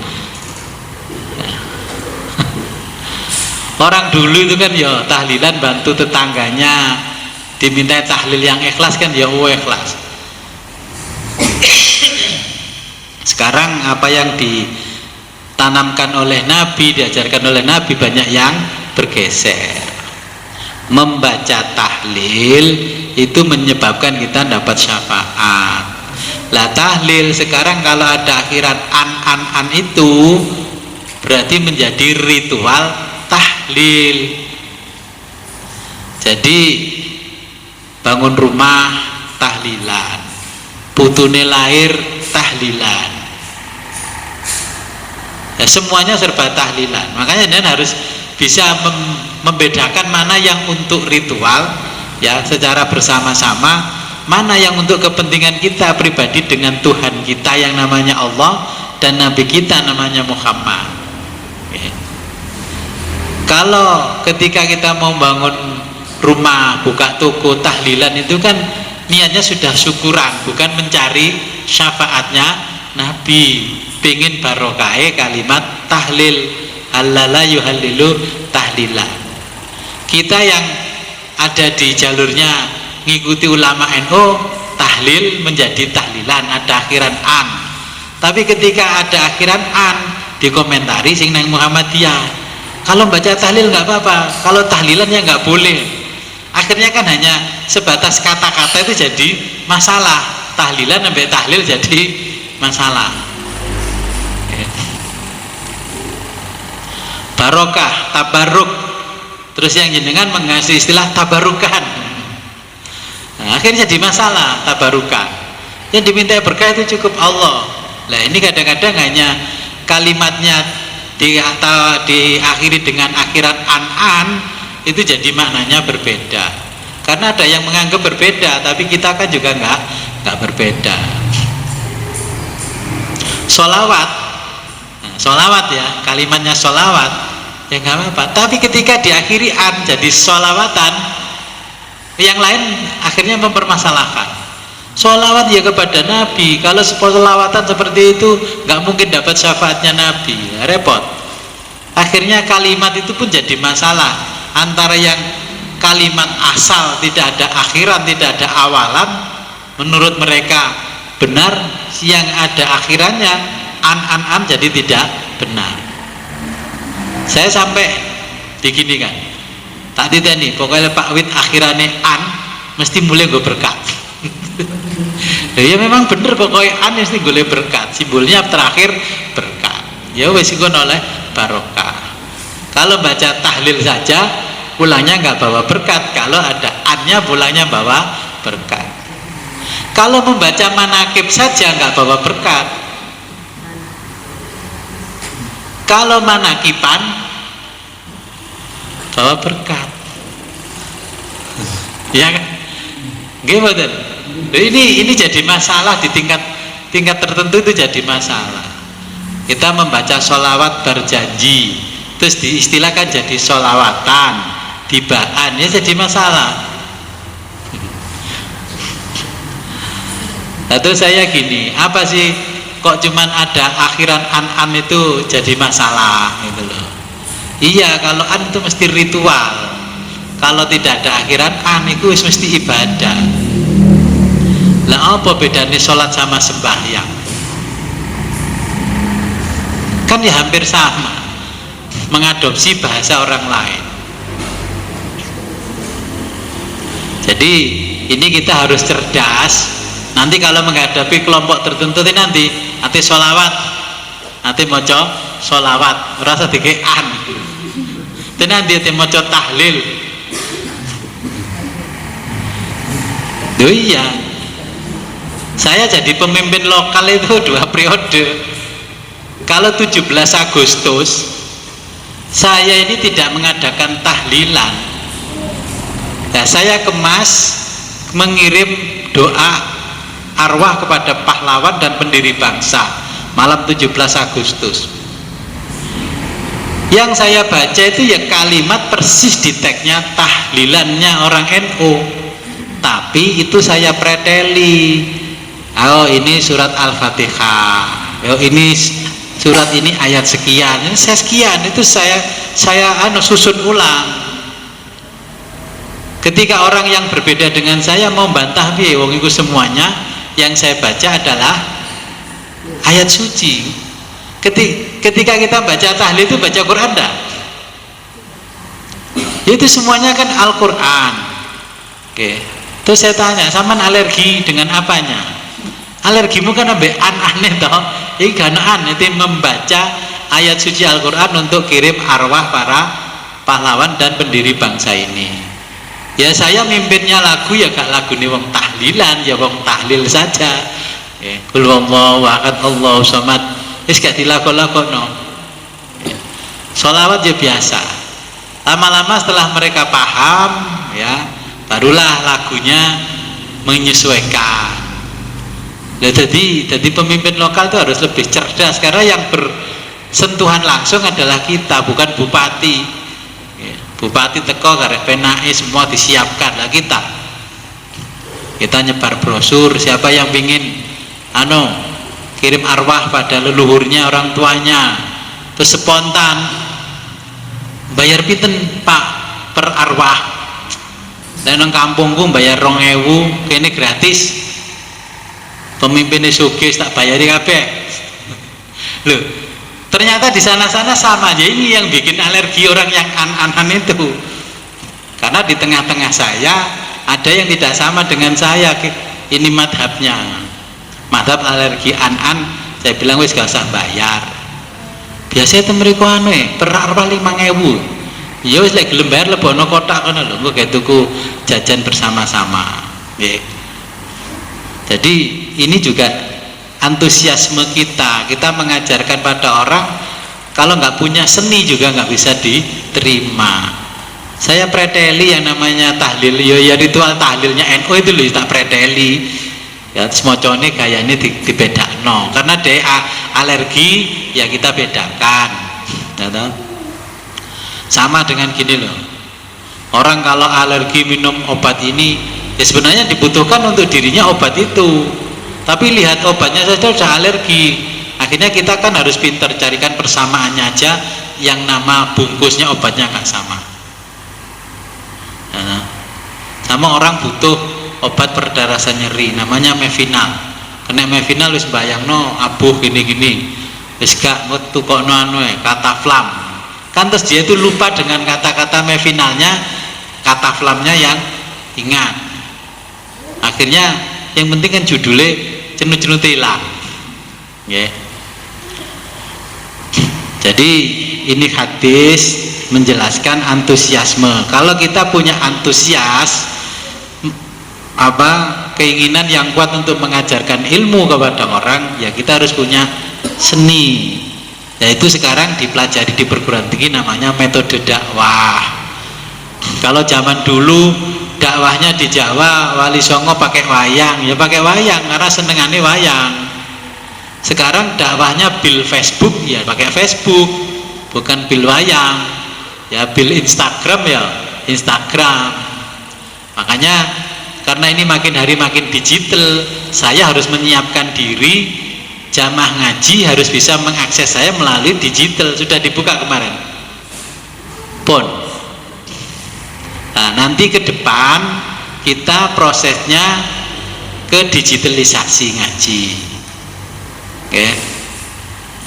Speaker 1: Orang dulu itu kan ya tahlilan bantu tetangganya, diminta tahlil yang ikhlas kan ya ikhlas. Sekarang apa yang ditanamkan oleh Nabi, diajarkan oleh Nabi banyak yang bergeser. Membaca tahlil itu menyebabkan kita dapat syafaat. Lah tahlil sekarang kalau ada akhiran an itu berarti menjadi ritual tahlil. Jadi bangun rumah tahlilan, putune lahir tahlilan, ya, semuanya serba tahlilan. Makanya dan harus bisa membedakan mana yang untuk ritual ya secara bersama-sama, mana yang untuk kepentingan kita pribadi dengan Tuhan kita yang namanya Allah dan Nabi kita namanya Muhammad. Ya. Kalau ketika kita mau bangun rumah, buka toko, tahlilan itu kan niatnya sudah syukuran, bukan mencari syafaatnya Nabi, pengen barokah kalimat tahlil. Halala yuhallilu tahlilan. Kita yang ada di jalurnya ngikuti ulama NU, tahlil menjadi tahlilan, ada akhiran an. Tapi ketika ada akhiran an, dikomentari sing nang Muhammadiyah, kalau baca tahlil nggak apa-apa, kalau tahlilannya nggak boleh. Akhirnya kan hanya sebatas kata-kata itu jadi masalah, tahlilan sampai tahlil jadi masalah. Barokah, tabaruk, terus yang jenengan mengasih istilah tabarukan. Nah, akhirnya jadi masalah tabarukan. Yang diminta berkah itu cukup Allah. Nah ini kadang-kadang hanya kalimatnya diakhiri dengan akhiran an itu jadi maknanya berbeda. Karena ada yang menganggap berbeda, tapi kita kan juga nggak berbeda. Sholawat, nah, sholawat ya, kalimatnya sholawat. Ya nggak apa-apa, tapi ketika diakhiri an jadi sholawatan, yang lain akhirnya mempermasalahkan. Sholawat ya kepada Nabi, kalau sholawatan seperti itu nggak mungkin dapat syafaatnya Nabi, ya, repot. Akhirnya kalimat itu pun jadi masalah antara yang kalimat asal tidak ada akhiran, tidak ada awalan, menurut mereka benar, yang ada akhirannya an jadi tidak benar. Saya sampai begini kan, tak diteni pokoknya Pak Wid akhirannya an mesti mulai gue berkat. Ya memang bener pokoknya an mesti gue berkat, simbolnya terakhir berkat. Ya wes gue oleh barokah. Kalau baca tahlil saja pulangnya nggak bawa berkat, kalau ada annya pulangnya bawa berkat. Kalau membaca manakib saja nggak bawa berkat. Kalau manakiban bawa berkat. Ya kan? Gimana? Ini jadi masalah di tingkat tertentu, itu jadi masalah. Kita membaca sholawat berjanji, terus diistilahkan jadi sholawatan, tibaan, ya jadi masalah. Lalu saya gini, apa sih kok cuman ada akhiran an itu jadi masalah gitu loh. Iya, kalau an itu mesti ritual. Kalau tidak ada akhiran an itu mesti ibadah. Lah apa bedanya sholat sama sembahyang? Kan ya hampir sama, mengadopsi bahasa orang lain. Jadi ini kita harus cerdas. Nanti kalau menghadapi kelompok tertentu nanti sholawat, nanti moco sholawat, rasa dikean. Nanti moco tahlil. Duh iya, saya jadi pemimpin lokal itu 2 periode. Kalau 17 Agustus saya ini tidak mengadakan tahlilan. Nah, saya kemas mengirim doa arwah kepada pahlawan dan pendiri bangsa malam 17 Agustus. Yang saya baca itu ya kalimat persis di teksnya tahlilannya orang NU, tapi itu saya preteli. Oh, ini surat Al-Fatihah. Oh, ini surat ini ayat sekian. Ini saya sekian, itu saya susun ulang. Ketika orang yang berbeda dengan saya mau bantah piye, wong itu semuanya yang saya baca adalah ayat suci. Ketika kita baca tahlil itu baca Quran enggak? Itu semuanya kan Al-Quran. Oke. Terus saya tanya, saman alergi dengan apanya? Alergimu kan ambek aneh toh. Iki ganaan itu membaca ayat suci Al-Quran untuk kirim arwah para pahlawan dan pendiri bangsa ini. Ya saya mimpinnya lagu ya gak lagu nih wong tahlilan, ya wong tahlil saja. Qul huwallahu ahad Allahu samad. Wis gak dilakon-lakono. Sholawat ya biasa. Lama-lama setelah mereka paham, ya barulah lagunya menyesuaikan. Nah, jadi pemimpin lokal itu harus lebih cerdas, karena yang bersentuhan langsung adalah kita, bukan bupati. Bupati teko karek penake semua disiapkan lah, kita nyebar brosur, siapa yang pingin kirim arwah pada leluhurnya, orang tuanya, terus spontan bayar pinten Pak per arwah, dan nang kampungku bayar 2.000, kene gratis, pemimpinnya sugih tak bayari kabeh. Loh, ternyata di sana-sana sama aja. Ini yang bikin alergi orang yang an-an itu, karena di tengah-tengah saya ada yang tidak sama dengan saya. Ini madhabnya, madhab alergi an-an. Saya bilang wis gak usah bayar, biasanya itu mereka per arwah 5.000, ya wis lek gelem bayar lebono kotak kono lho, engko gawe tuku jajan bersama-sama. Jadi ini juga antusiasme kita mengajarkan pada orang, kalau nggak punya seni juga nggak bisa diterima. Saya preteli yang namanya tahlil, ya ritual tahlilnya NU itu loh, tak preteli ya, semocone kayaknya dibedakno, karena dia alergi ya kita bedakan ya, sama dengan gini loh, orang kalau alergi minum obat ini ya sebenarnya dibutuhkan untuk dirinya obat itu, tapi lihat obatnya saja sudah alergi. Akhirnya kita kan harus pintar carikan persamaannya aja, yang nama bungkusnya obatnya nggak sama. Nah, sama orang butuh obat pereda rasa nyeri, namanya Mevinal. Kena Mevinal wis bayangno abuh gini-gini, wis gak metu kok Kataflam. Kan terus dia itu lupa dengan kata-kata Mevinalnya, Kataflamnya yang ingat. Akhirnya yang penting kan judulnya cenut-cenut hilang. Jadi ini hadis menjelaskan antusiasme. Kalau kita punya antusias keinginan yang kuat untuk mengajarkan ilmu kepada orang, ya kita harus punya seni. Yaitu sekarang dipelajari di perguruan tinggi namanya metode dakwah. Kalau zaman dulu dakwahnya di Jawa, Wali Songo pakai wayang, ya pakai wayang karena senengannya wayang. Sekarang dakwahnya bil Facebook, ya pakai Facebook, bukan bil wayang. Ya bil Instagram, ya Instagram. Makanya karena ini makin hari makin digital, saya harus menyiapkan diri. Jamaah ngaji harus bisa mengakses saya melalui digital. Sudah dibuka kemarin pun. Nah, nanti ke depan kita prosesnya ke digitalisasi ngaji. Oke.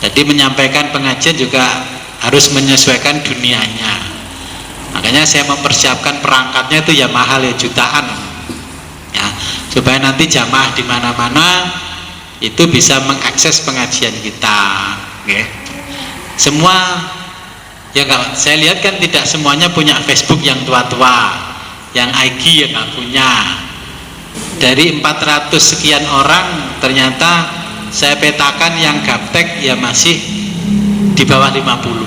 Speaker 1: Jadi menyampaikan pengajian juga harus menyesuaikan dunianya. Makanya saya mempersiapkan perangkatnya itu ya mahal, ya jutaan, ya supaya nanti jamaah di mana-mana itu bisa mengakses pengajian kita. Oke. Semua ya enggak, saya lihat kan tidak semuanya punya Facebook yang tua-tua, yang IG ya nggak punya. Dari 400 sekian orang ternyata saya petakan yang gaptek ya masih di bawah 50.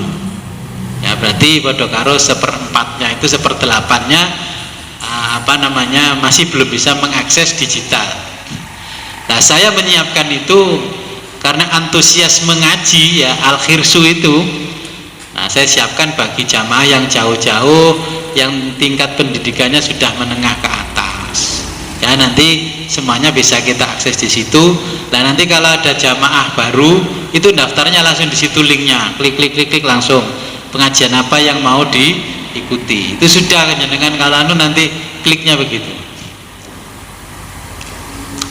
Speaker 1: Ya berarti bodoh karo seperempatnya itu seperdelapannya masih belum bisa mengakses digital. Nah, saya menyiapkan itu karena antusias mengaji ya al-khirsu itu. Nah, saya siapkan bagi jamaah yang jauh-jauh, yang tingkat pendidikannya sudah menengah ke atas. Ya nanti semuanya bisa kita akses di situ. Nah nanti kalau ada jamaah baru itu daftarnya langsung di situ, linknya klik langsung pengajian apa yang mau diikuti. Itu sudah dengan kalau nanti kliknya begitu.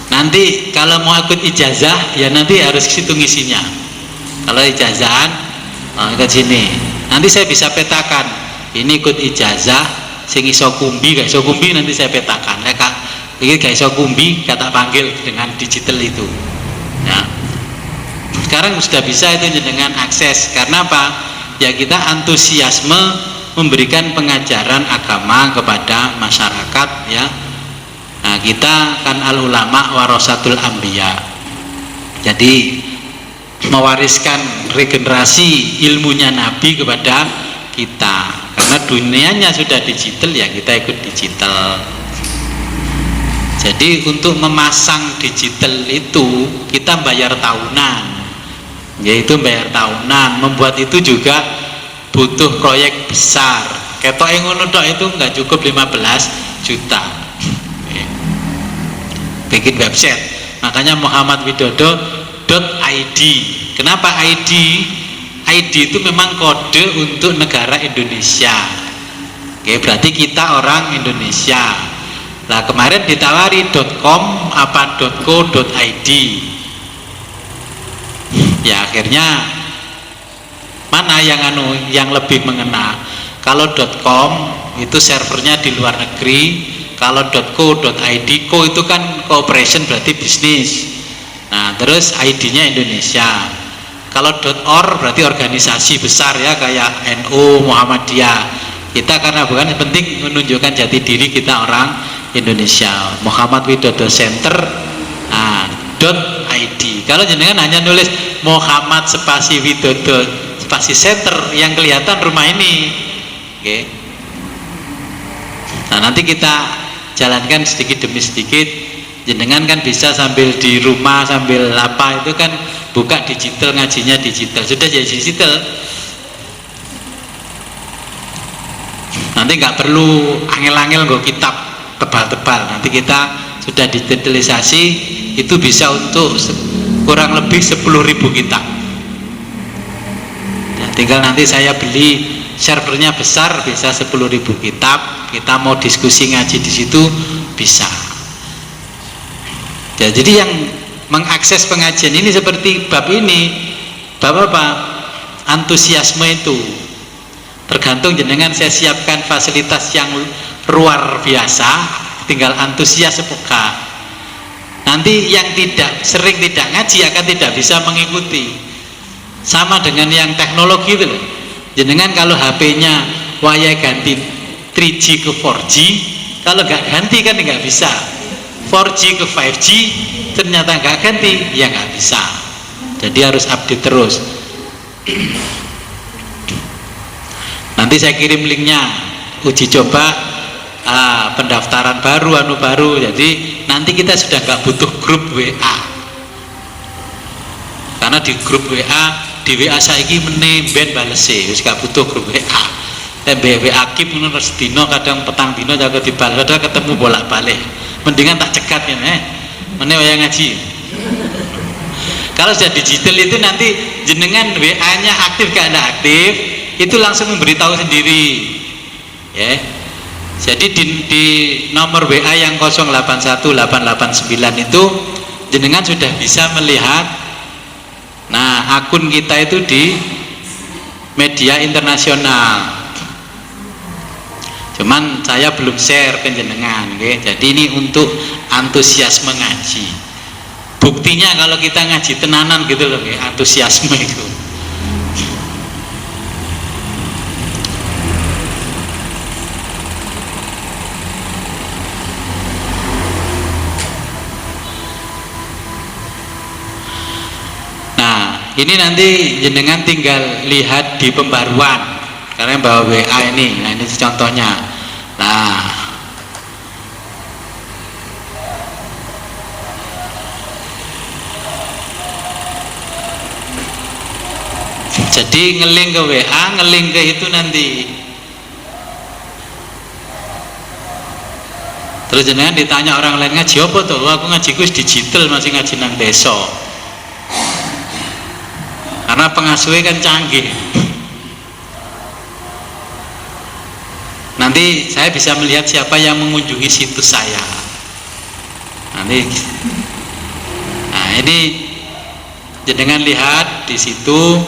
Speaker 1: Nanti kalau mau ikut ijazah ya nanti harus ke situ ngisinya. Kalau ijazahan ke sini. Nanti saya bisa petakan. Ini ikut ijazah sing iso kumbi, gak iso kumbi nanti saya petakan. Ini gak iso kumbi kata panggil dengan digital itu. Ya. Sekarang sudah bisa itu dengan akses. Karena apa? Ya kita antusiasme memberikan pengajaran agama kepada masyarakat ya. Nah, kita kan al ulama warasatul anbiya. Jadi mewariskan regenerasi ilmunya Nabi kepada kita. Karena dunianya sudah digital ya kita ikut digital. Jadi untuk memasang digital itu kita bayar tahunan. Yaitu bayar tahunan. Membuat itu juga butuh proyek besar. Ketok yang ngono tok itu nggak cukup 15 juta. Bikin website, makanya muhammadwidodo.id. Kenapa ID? ID itu memang kode untuk negara Indonesia. Oke, berarti kita orang Indonesia. Nah kemarin ditawari .com apa .co.id. Ya akhirnya mana yang lebih mengena? Kalau .com itu servernya di luar negeri. Kalau .co.id, co itu kan cooperation berarti bisnis. Nah, terus ID-nya Indonesia. Kalau .org berarti organisasi besar ya kayak NU, Muhammadiyah. Kita karena bukan penting menunjukkan jati diri kita orang Indonesia. Muhammad Widodo Center .id. Kalau jenengan hanya nulis Muhammad spasi Widodo spasi Center yang kelihatan rumah ini. Oke. Nah, nanti kita jalankan sedikit demi sedikit. Jenengan kan bisa sambil di rumah sambil apa itu kan buka digital, ngajinya digital, sudah jadi digital. Nanti nggak perlu angel-angel nggo kitab tebal-tebal. Nanti kita sudah digitalisasi itu bisa untuk kurang lebih 10.000 kitab. Nah, tinggal nanti saya beli servernya besar bisa 10.000 kitab. Kita mau diskusi ngaji di situ bisa. Ya, jadi yang mengakses pengajian ini seperti bab ini, bab apa? Antusiasme itu. Tergantung jenengan saya siapkan fasilitas yang luar biasa, tinggal antusias sepeka. Nanti yang sering tidak ngaji akan tidak bisa mengikuti. Sama dengan yang teknologi itu loh. Jenengan kalau HP-nya waya ganti 3G ke 4G, kalau nggak ganti kan nggak bisa. 4G ke 5G ternyata nggak ganti, ya nggak bisa. Jadi harus update terus. Nanti saya kirim linknya, uji coba pendaftaran baru, jadi nanti kita sudah nggak butuh grup WA, karena di grup WA, di WA saiki meneh ben balese, wis gak butuh grup WA. WA aktif ngono sedina kadang petang dina jago dibales, padahal ketemu bolak-balik. Mendingan tak cegat ya, meneh waya ngaji. Kalau sudah digital itu nanti jenengan WA-nya aktif gak ada aktif, itu langsung memberitahu sendiri. Ya. Jadi di nomor WA yang 081889 itu jenengan sudah bisa melihat akun kita itu di media internasional. Cuman saya belum share ke jenengan, okay? Jadi ini untuk antusiasme ngaji. Buktinya kalau kita ngaji tenanan gitu loh, okay? Antusiasme itu. Nah, ini nanti jenengan tinggal lihat di pembaruan. Karena bawa WA ini, nah ini contohnya. Nah, jadi ngeling ke WA, ngeling ke itu nanti. Terus jenengan ditanya orang lain ngaji apa tuh? Aku ngajiku digital, masih ngaji nang desa. Karena pengasuhnya kan canggih. Nanti saya bisa melihat siapa yang mengunjungi situs saya. Nanti, nah ini jenengan lihat di situ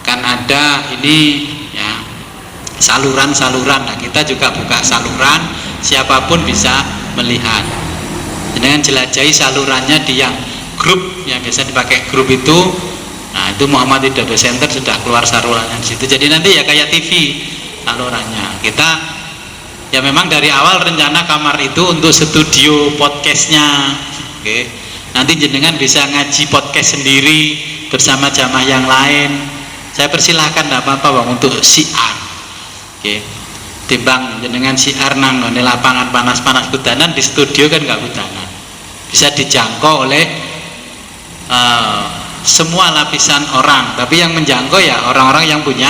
Speaker 1: kan ada ini ya saluran-saluran. Nah kita juga buka saluran, siapapun bisa melihat. Jenengan jelajahi salurannya di yang grup yang biasa dipakai grup itu. Nah itu Muhammad Hidayah Center sudah keluar salurannya di situ. Jadi nanti ya kayak TV. Salurannya kita ya memang dari awal rencana kamar itu untuk studio podcastnya, oke. Nanti jenengan bisa ngaji podcast sendiri bersama jamaah yang lain. Saya persilahkan tidak apa-apa bang untuk siar, oke. Timbang jenengan siar nang di lapangan panas-panas hudanan, di studio kan nggak hudanan, bisa dijangkau oleh semua lapisan orang. Tapi yang menjangkau ya orang-orang yang punya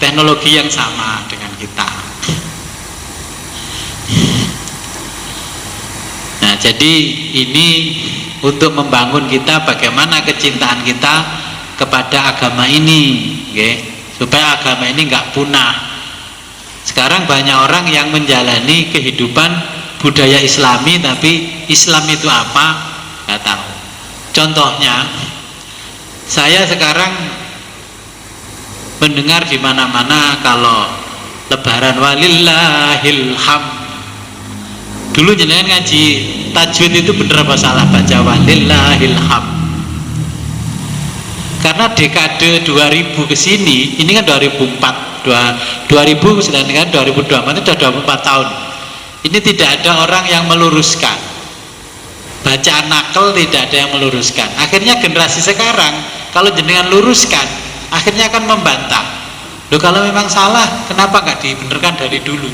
Speaker 1: teknologi yang sama dengan kita. Nah, jadi ini untuk membangun kita bagaimana kecintaan kita kepada agama ini, okay? Supaya agama ini nggak punah. Sekarang banyak orang yang menjalani kehidupan budaya Islami, tapi Islam itu apa? Nggak tahu. Contohnya, saya sekarang mendengar di mana-mana kalau lebaran walillahil ham. Dulu jenengan ngaji tajwid itu bener apa salah baca walillahil ham? Karena dekade 2000 ke sini, ini kan 2004, 2000 sedangkan 2024 itu sudah 24 tahun. Ini tidak ada orang yang meluruskan. Bacaan nakal tidak ada yang meluruskan. Akhirnya generasi sekarang kalau jenengan luruskan akhirnya akan membantah. Loh kalau memang salah, kenapa nggak dibenarkan dari dulu?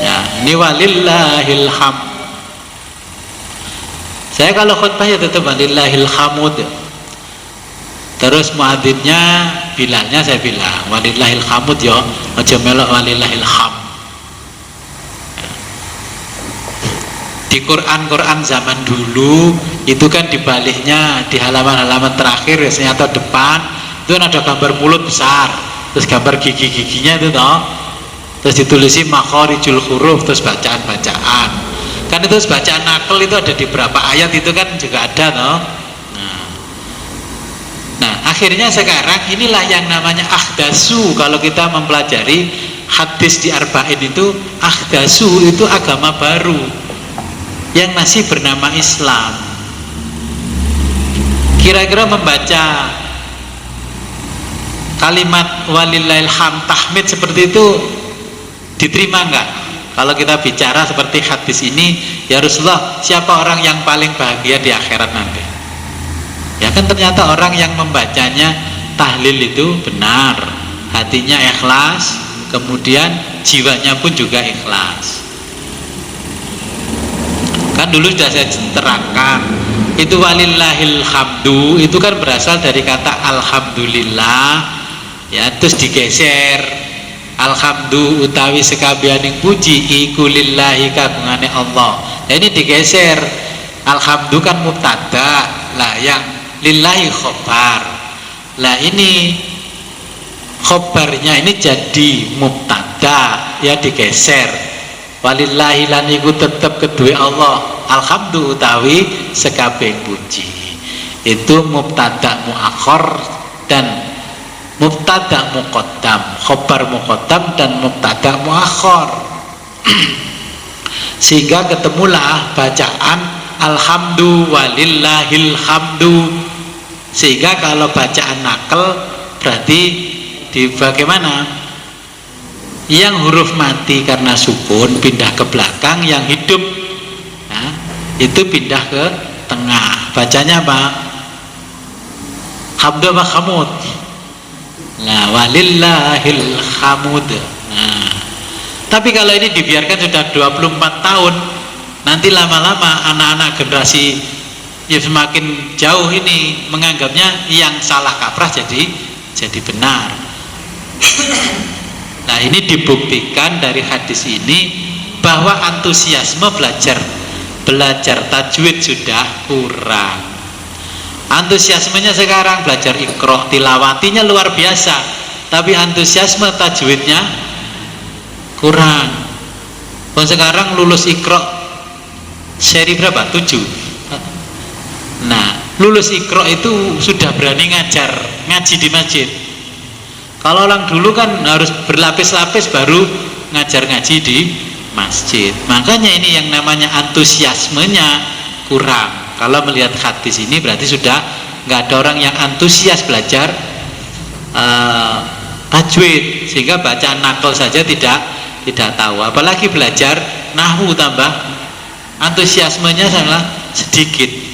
Speaker 1: Ya, ini walillahil ham. Saya kalau khutbah ya tetap walillahil hamud. Terus muadzinnya, bilalnya saya bilang walillahil hamud ya, aja melok walillahil ham. Di Quran zaman dulu itu kan dibaliknya di halaman-halaman terakhir biasanya atau depan itu kan ada gambar mulut besar, terus gambar gigi-giginya itu toh, terus ditulisi makhorijul huruf, terus bacaan-bacaan. Kan itu bacaan nakal itu ada di berapa ayat itu kan juga ada toh. Nah akhirnya sekarang inilah yang namanya ahdasu. Kalau kita mempelajari hadis di Arba'in itu, ahdasu itu agama baru yang masih bernama Islam. Kira-kira membaca kalimat walillahil ham tahmid seperti itu diterima enggak? Kalau kita bicara seperti hadis ini, ya Rasulullah, siapa orang yang paling bahagia di akhirat nanti? Ya kan ternyata orang yang membacanya tahlil itu benar, hatinya ikhlas, kemudian jiwanya pun juga ikhlas. Kan dulu sudah saya terangkan, itu walillahil hamdu itu kan berasal dari kata alhamdulillah, ya, terus digeser alhamdu utawi sekabianing puji iku lillahi kagungane Allah. Nah, ini digeser, alhamdu kan mubtada, lah yang lillahi khobar, lah ini khobarnya ini jadi mubtada, ya digeser, walillahi lan iku tetep kedue Allah alhamdu utawi sekabeh puji. Itu mubtada muakhir dan mubtada muqaddam, khobar muqaddam dan mubtada muakhir. Sehingga ketemulah bacaan alhamdu walillahil hamdu. Sehingga kalau bacaan nakal berarti di bagaimana? Yang huruf mati karena sukun pindah ke belakang, yang hidup itu pindah ke tengah. Bacanya apa? Hamdu apa hamud? Nah, walillahil hamud. Nah, tapi kalau ini dibiarkan sudah 24 tahun, nanti lama-lama anak-anak generasi ya semakin jauh ini menganggapnya yang salah kaprah jadi benar. Nah, ini dibuktikan dari hadis ini bahwa antusiasme belajar tajwid sudah kurang. Antusiasmenya sekarang belajar Iqra, tilawatinya luar biasa, tapi antusiasme tajwidnya kurang. Sekarang lulus Iqra seri berapa? 7. Nah, lulus Iqra itu sudah berani ngaji di masjid. Kalau orang dulu kan harus berlapis-lapis baru ngajar ngaji di masjid. Makanya ini yang namanya antusiasmenya kurang. Kalau melihat hadis ini berarti sudah nggak ada orang yang antusias belajar tajwid, sehingga bacaan nakal saja tidak tahu, apalagi belajar nahwu, tambah antusiasmenya sangat sedikit.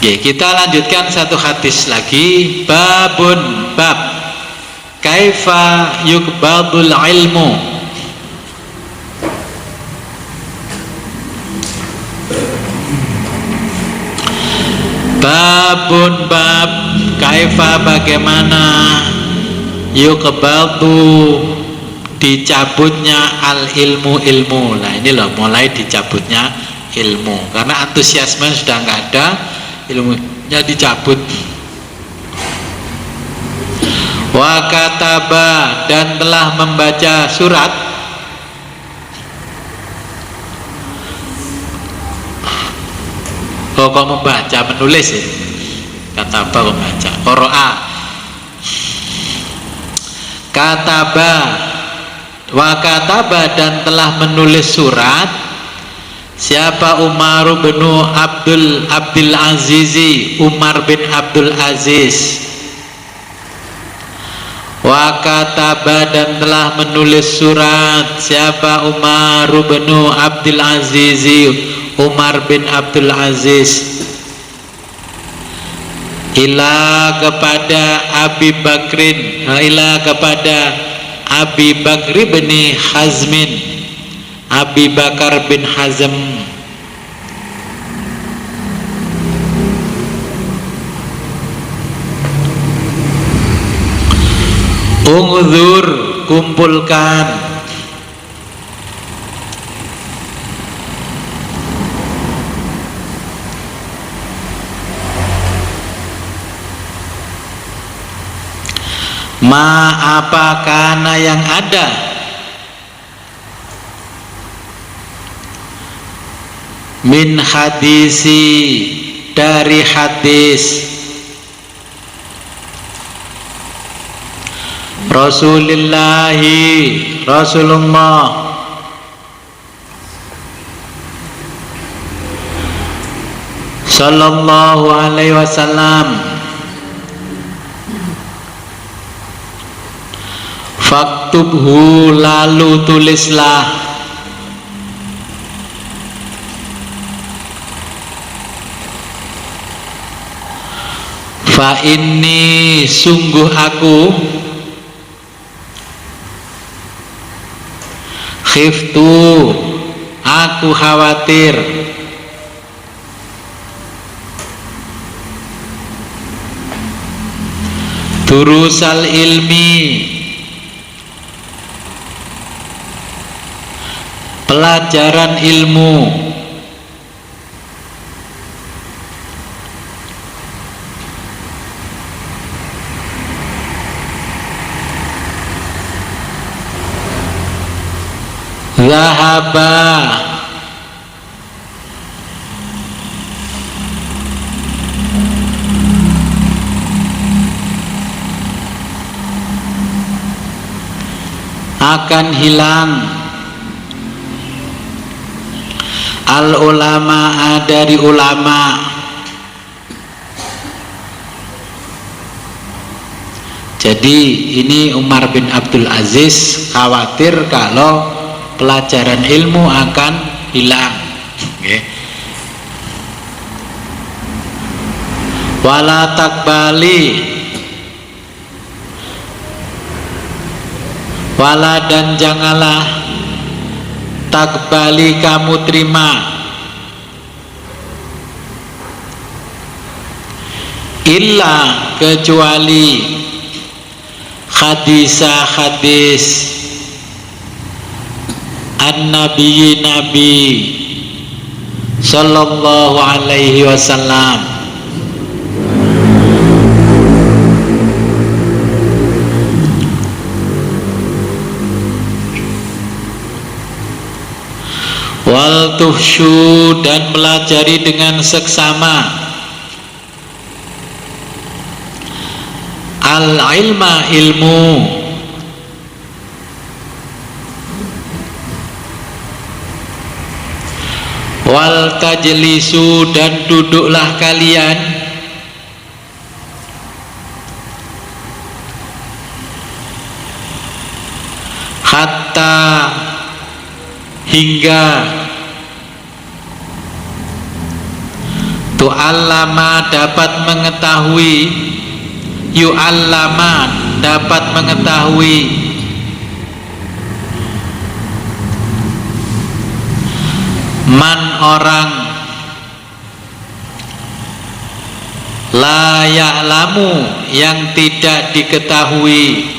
Speaker 1: Oke, kita lanjutkan satu hadis lagi. Babun bab kaifa yukbadul ilmu. Babun bab kaifa bagaimana yukbadu dicabutnya al ilmu. Nah, ini loh mulai dicabutnya ilmu karena antusiasme sudah nggak ada, ilmunya dicabut. Wa kataba dan telah membaca surat. Kok membaca, menulis ya? Kataba membaca. Qara'a. Kataba wa kataba dan telah menulis surat. Siapa? Umar bin Abdul Aziz, Umar bin Abdul Aziz. Wa kataba dan telah menulis surat. Siapa? Umar bin Abdul Aziz, Umar bin Abdul Aziz. Ila kepada Abi Bakrin, ila kepada Abi Bakri bin Hazmin, Abi Bakar bin Hazm. Ungzur, kumpulkan. Ma apa kana yang ada min hadisi dari hadis Rasulullah sallallahu alaihi wasallam Faktubhu, lalu tulislah. Fa inni, sungguh aku, khiftu, aku khawatir, durusal ilmi, pelajaran ilmu, zahaba, akan hilang, al ulama, dari ulama. Jadi ini Umar bin Abdul Aziz khawatir kalau pelajaran ilmu akan hilang. Okay. Wala takbali, wala dan janganlah, takbali kamu terima, illa kecuali, hadisah hadis an-nabi, nabi sallallahu alaihi wasallam. Wal tuhsyu, dan pelajari dengan seksama, al ilma, ilmu, wal tajlisu, dan duduklah kalian, hatta, hingga, tu'allama, dapat mengetahui, yu'allama, dapat mengetahui, man, orang, la ya'lamu, yang tidak diketahui,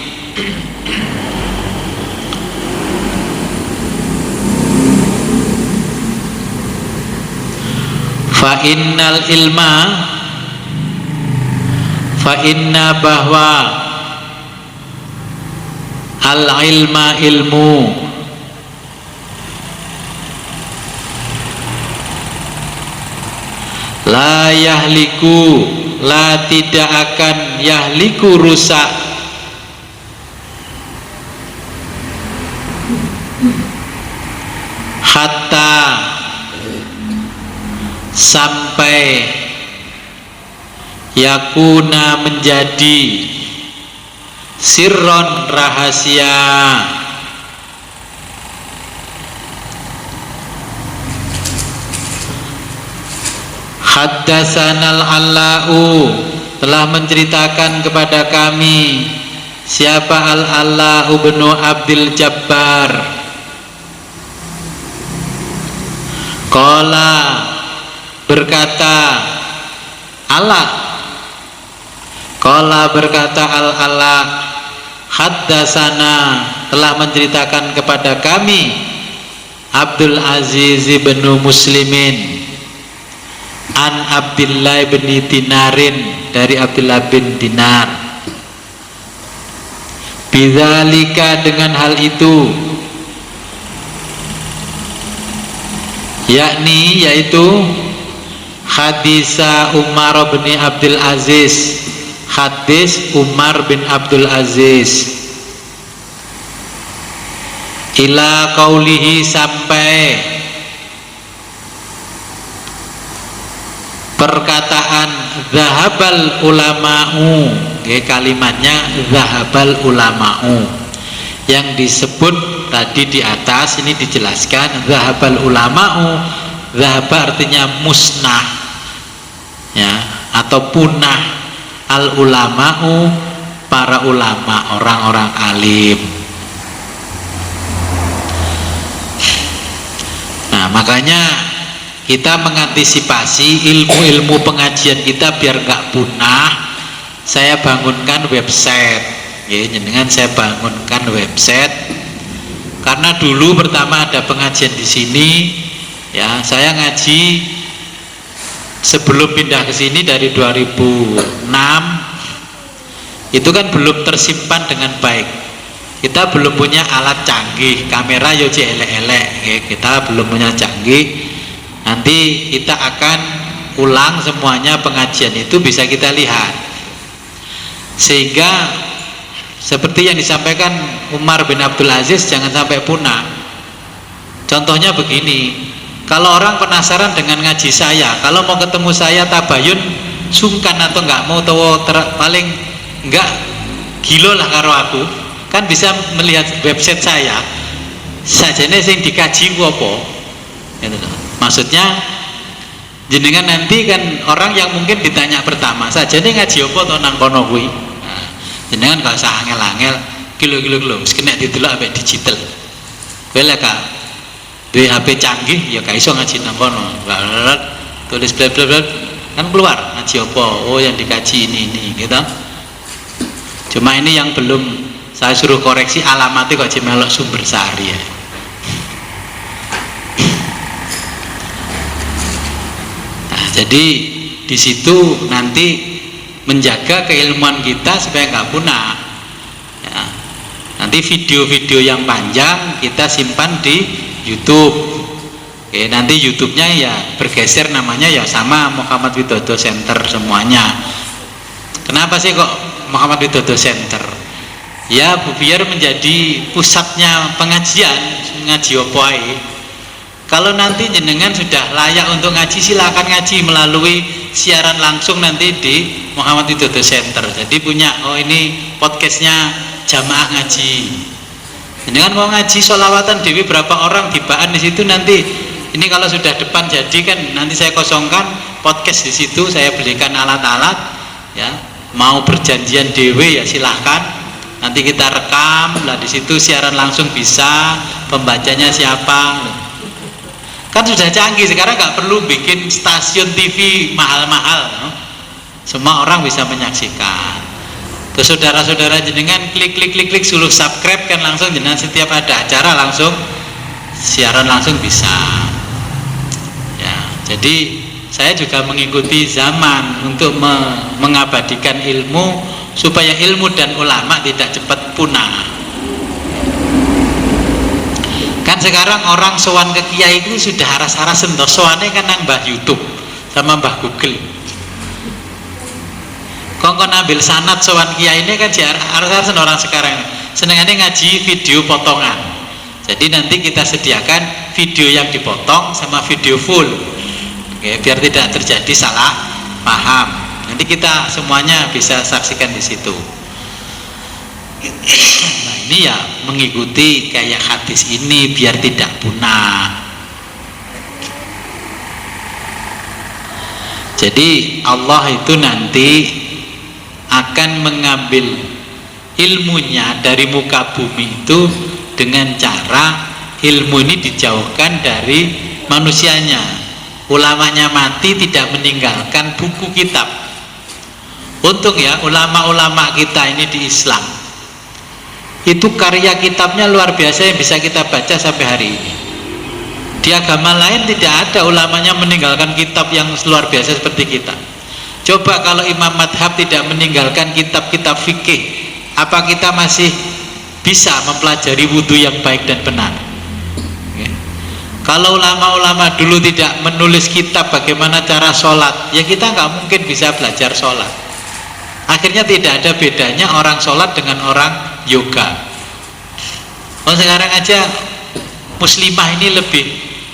Speaker 1: fa innal ilma, fa inna, bahwa al ilma, ilmu, la yahliku, la tidak akan, yahliku rusak, hatta, sampai, yakuna, menjadi, sirron, rahasia, haddasanal allau, telah menceritakan kepada kami, siapa al-Allau bin Abdul Jabbar, qala, berkata, Allah, qala, berkata al-Ala, haddasana, telah menceritakan kepada kami, Abdul Aziz bin Muslimin, an Abdillah bin Dinarin, dari Abdullah bin Dinar, bidzalika, dengan hal itu, yakni, yaitu hadisa Umar bin Abdul Aziz, hadis Umar bin Abdul Aziz, ila qaulihi, sampai perkataan zahabal ulama'u, kalimatnya zahabal ulama'u, yang disebut tadi di atas ini dijelaskan zahabal ulama'u. Zahaba artinya musnah ya, atau punah. Al ulama'u, para ulama, orang-orang alim. Nah, makanya kita mengantisipasi ilmu-ilmu pengajian kita biar nggak punah. Saya bangunkan website, ya, dengan saya bangunkan website. Karena dulu pertama ada pengajian di sini, ya, saya ngaji sebelum pindah ke sini dari 2006, itu kan belum tersimpan dengan baik. Kita belum punya alat canggih, kamera yo elek-elek, ya, kita belum punya canggih. Nanti kita akan ulang semuanya pengajian itu bisa kita lihat, sehingga seperti yang disampaikan Umar bin Abdul Aziz, jangan sampai punah. Contohnya begini, kalau orang penasaran dengan ngaji saya, kalau mau ketemu saya tabayun sungkan atau nggak mau tahu, paling nggak gilo lah karo aku, kan bisa melihat website saya sajane sing dikaji ku apa gitu. Maksudnya jenengan nanti kan orang yang mungkin ditanya pertama sajane ngaji apa to nang kono kuwi, nah, jenengan gak usah angel-angel kilo wis kena didelok ambek digital. Kowe lek gak duwe HP canggih ya gak iso ngaji nang kono, tulis bla bla bla kan keluar ngaji apa, oh yang dikaji ini gitu. Cuma ini yang belum saya suruh koreksi alamatnya kok Cimelok Sumber Sari ya. Nah, jadi di situ nanti menjaga keilmuan kita supaya nggak punah. Ya. Nanti video-video yang panjang kita simpan di YouTube. Oke, nanti YouTube-nya ya bergeser namanya ya sama Muhammad Widodo Center semuanya. Kenapa sih kok Muhammad Widodo Center? Ya biar menjadi pusatnya pengajian, ngaji opai. Kalau nanti jenengan sudah layak untuk ngaji, silakan ngaji melalui siaran langsung nanti di Muhammad Widodo Center. Jadi punya, oh ini podcastnya jamaah ngaji. Jenengan mau ngaji sholawatan dewi berapa orang dibaan di situ nanti. Ini kalau sudah depan jadi kan nanti saya kosongkan podcast di situ, saya belikan alat-alat, ya. Mau berjanjian dewe ya silahkan. Nanti kita rekam lah di situ siaran langsung bisa, pembacanya siapa. Kan sudah canggih sekarang, nggak perlu bikin stasiun TV mahal-mahal, no? Semua orang bisa menyaksikan. Terus saudara-saudara jenengan klik suruh subscribe kan langsung jenengan setiap ada acara langsung siaran langsung bisa. Ya, jadi saya juga mengikuti zaman untuk mengabadikan ilmu supaya ilmu dan ulama tidak cepat punah. Kan sekarang orang sowan ke kiai itu sudah haras-haras sentoh, sowannya kan nang Mbah YouTube sama Mbah Google. Kongkon ambil sanad sowan kiai ini kan haras-haras orang sekarang senengannya ngaji video potongan. Jadi nanti kita sediakan video yang dipotong sama video full. Oke, biar tidak terjadi salah paham. Nanti kita semuanya bisa saksikan di situ. Nah, ini ya mengikuti kayak hadis ini biar tidak punah. Jadi Allah itu nanti akan mengambil ilmunya dari muka bumi itu dengan cara ilmu ini dijauhkan dari manusianya. Ulamanya mati tidak meninggalkan buku kitab. Untung ya ulama-ulama kita ini di Islam itu karya kitabnya luar biasa yang bisa kita baca sampai hari ini. Di agama lain tidak ada ulamanya meninggalkan kitab yang luar biasa seperti kita. Coba kalau imam madhab tidak meninggalkan kitab-kitab fikih, apa kita masih bisa mempelajari wudhu yang baik dan benar? Kalau ulama-ulama dulu tidak menulis kitab bagaimana cara sholat, ya kita nggak mungkin bisa belajar sholat. Akhirnya tidak ada bedanya orang sholat dengan orang yoga. Oh, sekarang aja muslimah ini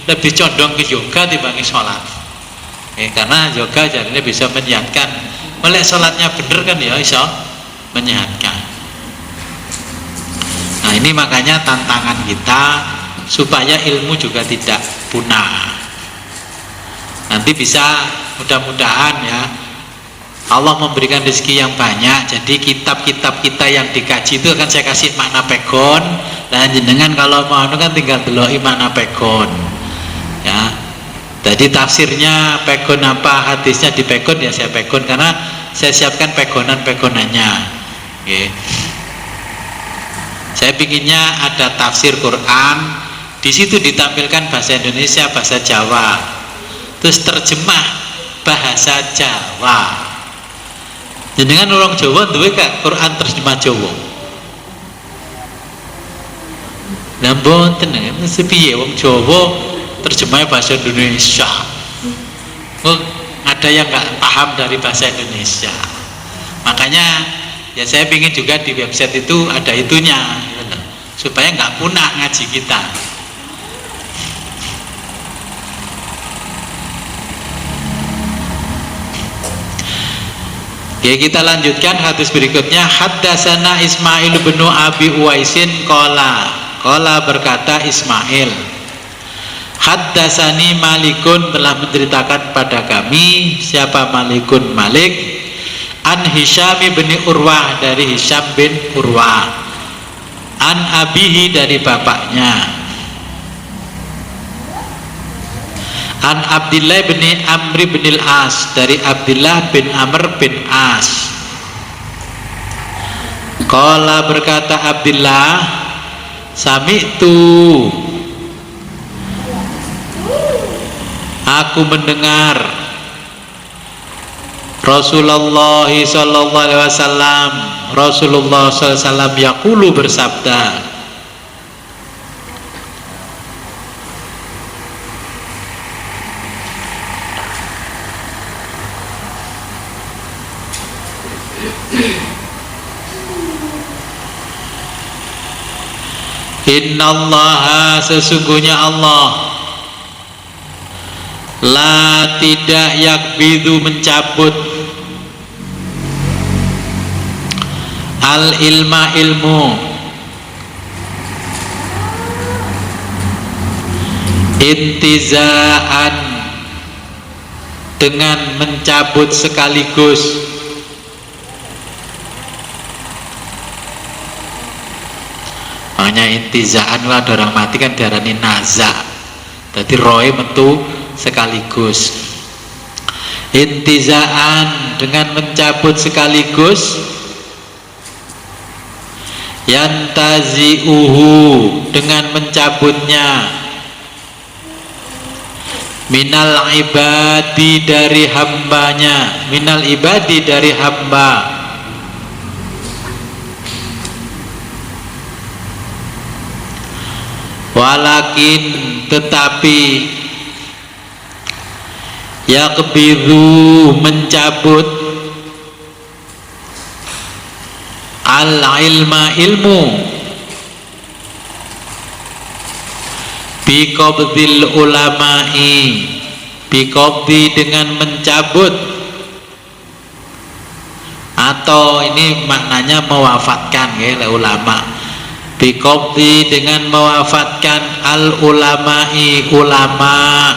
Speaker 1: lebih condong ke yoga dibanding sholat. Karena yoga jadinya bisa menyehatkan. Oleh sholatnya bener kan ya, bisa menyehatkan. Nah ini Ini makanya tantangan kita supaya ilmu juga tidak punah. Nanti bisa mudah-mudahan ya Allah memberikan rezeki yang banyak, jadi kitab-kitab kita yang dikaji itu akan saya kasih makna pegon, dan jenengan kalau mau kan tinggal deloi makna pegon ya. Jadi tafsirnya pegon apa, hadisnya di pegon ya saya pegon, karena saya siapkan pegonan-pegonannya. Oke. Saya pinginnya ada tafsir Quran, di situ ditampilkan bahasa Indonesia, bahasa Jawa, terus terjemah bahasa Jawa. Jenengan orang Jawa duwe gak Quran terjemah Jawa? Lah mboten nggih, sepiye wong Jawa terjemahnya bahasa Indonesia. Oh, ada yang nggak paham dari bahasa Indonesia. Makanya ya saya ingin juga di website itu ada itunya, gitu, supaya nggak punah ngaji kita. Oke, kita lanjutkan hadis berikutnya. Haddatsana Ismail bin Abi Uwaisin qala berkata Ismail, haddatsani Malikun telah menceritakan pada kami. Siapa Malikun? Malik an Hisham bin Urwah, dari Hisham bin Urwah, an abihi dari bapaknya, an Abdillah bin Amr bin Al-As, dari Abdillah bin Amr bin As. Qala berkata Abdillah, sami'tu, aku mendengar Rasulullah sallallahu alaihi wasallam, Rasulullah sallallahu alaihi wasallam yaqulu, bersabda, innallaha, sesungguhnya Allah, la, tidak, yakbidu, mencabut, al ilma, ilmu, intizaan, dengan mencabut sekaligus. Makanya intizaan lah, ada orang mati kan diarani naza, jadi roe metu sekaligus. Intizaan, dengan mencabut sekaligus. Yantazi'uhu, dengan mencabutnya. Minal ibadi, dari hambanya. Minal ibadi, dari hamba. Walakin, tetapi, yakbidu, mencabut, al ilma, ilmu, biqabdil ulama'i, biqabdi, dengan mencabut, atau ini maknanya mewafatkan ya ulama. Biqabdi, dengan mewafatkan, al ulama'i, ulama.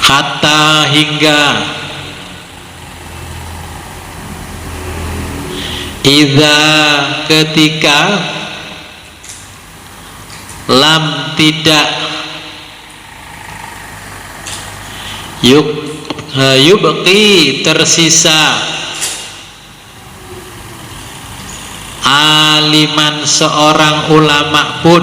Speaker 1: Hatta, hingga, idza, ketika, lam, tidak, yubqi, tersisa, aliman, seorang ulama pun,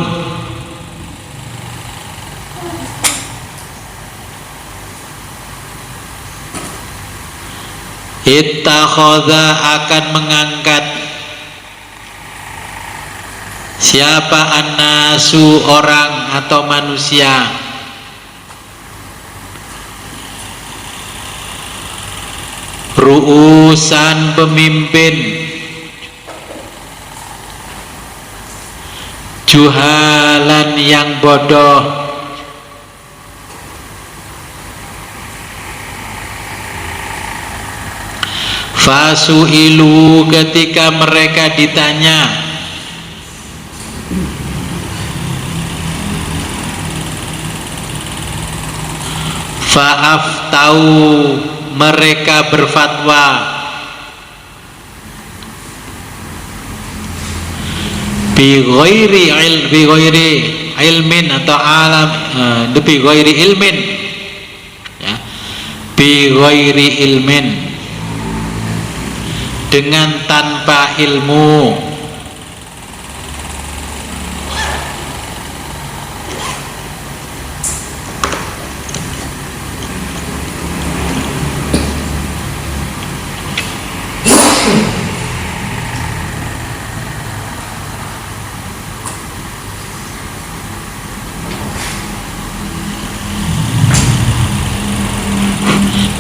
Speaker 1: ittakhadha, akan mengangkat, siapa, annasu, orang atau manusia, ru'usan, pemimpin, juhalan, yang bodoh, Fasu'ilu, ketika mereka ditanya, fa'aftau, mereka berfatwa, bi ghairi ilmin atau alam, bi ghairi ilmin, ya, bi ghairi ilmin, dengan tanpa ilmu.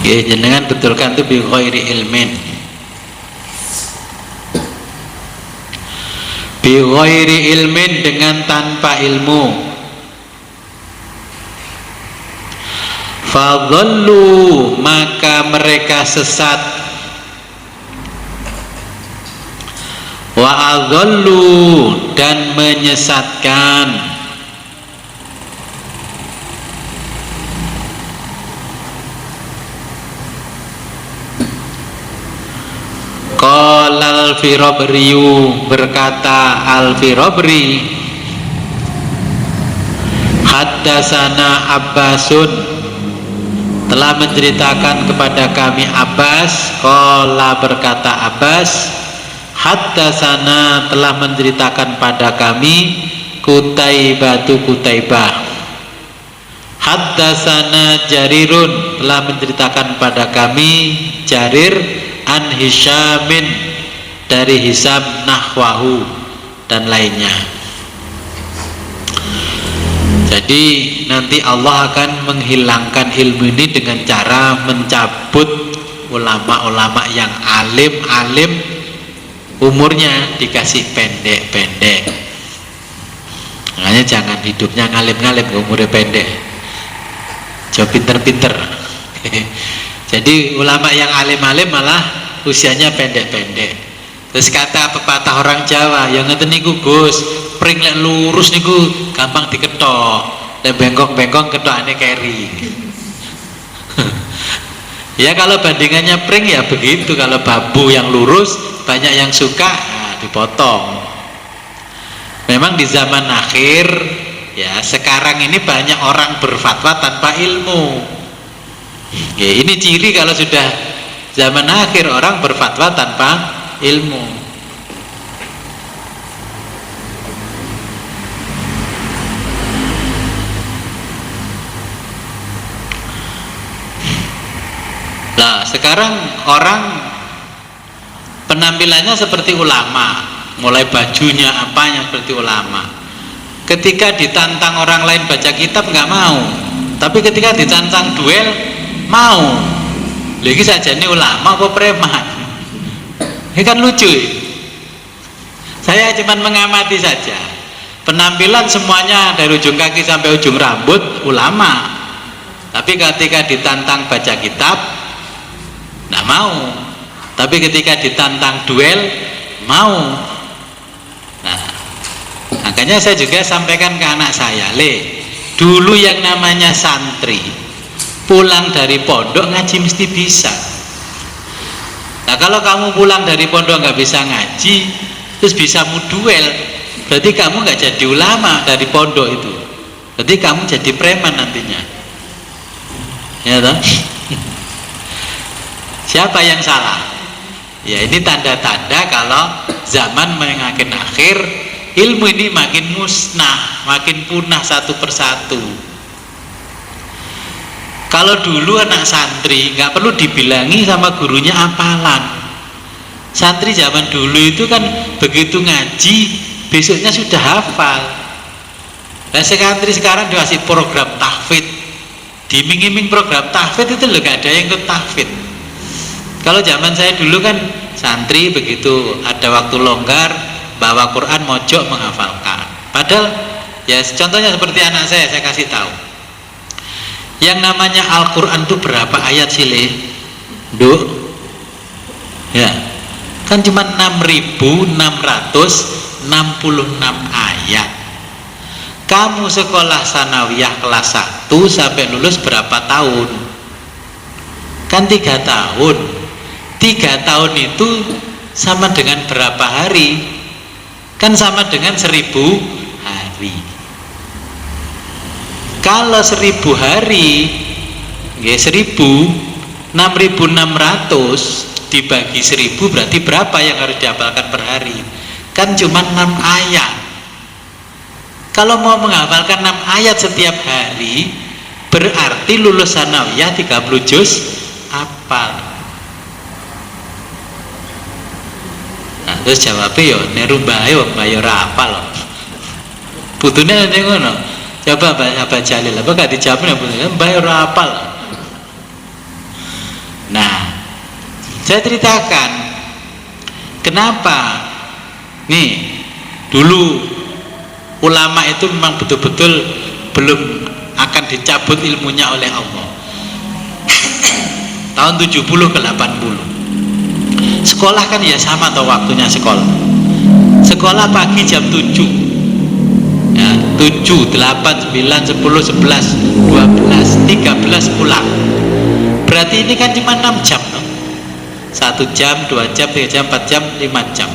Speaker 1: Ya, jenengan betulkan itu bi ghairi ilmin, bi ghairi ilmin, dengan tanpa ilmu. Fadhallu, maka mereka sesat. Wa adhallu, dan menyesatkan. Qala al-Firabriyu, berkata al-Firabri, haddatsana Abbasun, telah menceritakan kepada kami Abbas. Qala, berkata Abbas, haddatsana, telah menceritakan pada kami Kutaibatu, Kutaibah. Haddatsana Jarirun, telah menceritakan pada kami Jarir, an Hisyamin, dari Hisam, nahwahu, dan lainnya. Jadi nanti Allah akan menghilangkan ilmu ini dengan cara mencabut ulama-ulama yang alim-alim, umurnya dikasih pendek-pendek. Makanya jangan hidupnya ngalim-ngalim, umurnya pendek, jauh pinter-pinter. Jadi ulama yang alim-alim malah usianya pendek-pendek. Terus kata pepatah orang Jawa, yang ngeten niku Gus, pring lek lurus niku gampang diketok, lek bengkong-bengkong ketokane keri. Ya kalau bandingannya pring ya begitu, kalau bambu yang lurus banyak yang suka, nah, dipotong. Memang di zaman akhir ya, sekarang ini banyak orang berfatwa tanpa ilmu. Ya, ini ciri kalau sudah zaman akhir, orang berfatwa tanpa ilmu. Nah, sekarang orang penampilannya seperti ulama, mulai bajunya apanya seperti ulama. Ketika ditantang orang lain baca kitab nggak mau, tapi ketika ditantang duel mau. Lagi saja ini ulama apa preman? Ini kan lucu. Saya cuma mengamati saja. Penampilan semuanya dari ujung kaki sampai ujung rambut ulama. Tapi ketika ditantang baca kitab nggak mau. Tapi ketika ditantang duel mau. Nah, makanya saya juga sampaikan ke anak saya, dulu yang namanya santri pulang dari pondok ngaji mesti bisa. Nah kalau kamu pulang dari pondok nggak bisa ngaji, terus bisa mau duel, berarti kamu nggak jadi ulama dari pondok itu, berarti kamu jadi preman nantinya, ya toh? Siapa yang salah? Ya ini tanda-tanda kalau zaman mengakhir akhir, ilmu ini makin musnah, makin punah satu persatu. Kalau dulu anak santri nggak perlu dibilangi sama gurunya hafalan. Santri zaman dulu itu kan begitu ngaji besoknya sudah hafal. Nah santri sekarang dikasih program tahfidz, diiming-iming program tahfidz itu loh, gak ada yang ikut tahfidz. Kalau zaman saya dulu kan santri begitu ada waktu longgar bawa Quran mojok menghafalkan. Padahal ya contohnya seperti anak saya kasih tahu. Yang namanya Al-Quran itu berapa ayat sih, Le? Duh? Ya, kan cuma 6.666 ayat. Kamu sekolah sanawiyah kelas 1 sampai lulus berapa tahun? Kan 3 tahun. 3 tahun itu sama dengan berapa hari? Kan sama dengan 1000 hari. Kalau 1000 hari, ya 6.600 dibagi 1000 berarti berapa yang harus dihafalkan per hari? Kan cuma 6 ayat. Kalau mau menghafalkan 6 ayat setiap hari, berarti lulus sanawiyah 30 juz hafal. Nah, terus jawabnya yo neru mbae wong mbae ora hafal. Putune ning ngono. Coba Pak Jalil, apa gak dijawab nek mbae ora hafal. Nah, saya ceritakan kenapa nih dulu ulama itu memang betul-betul belum akan dicabut ilmunya oleh Allah. Tahun 70 ke 80 sekolah kan ya sama atau waktunya sekolah pagi jam 7 ya, 7, 8, 9, 10, 11, 12, 13 pulang. Berarti ini kan cuma 6 jam no? 1 jam, 2 jam, 3 jam, 4 jam, 5 jam.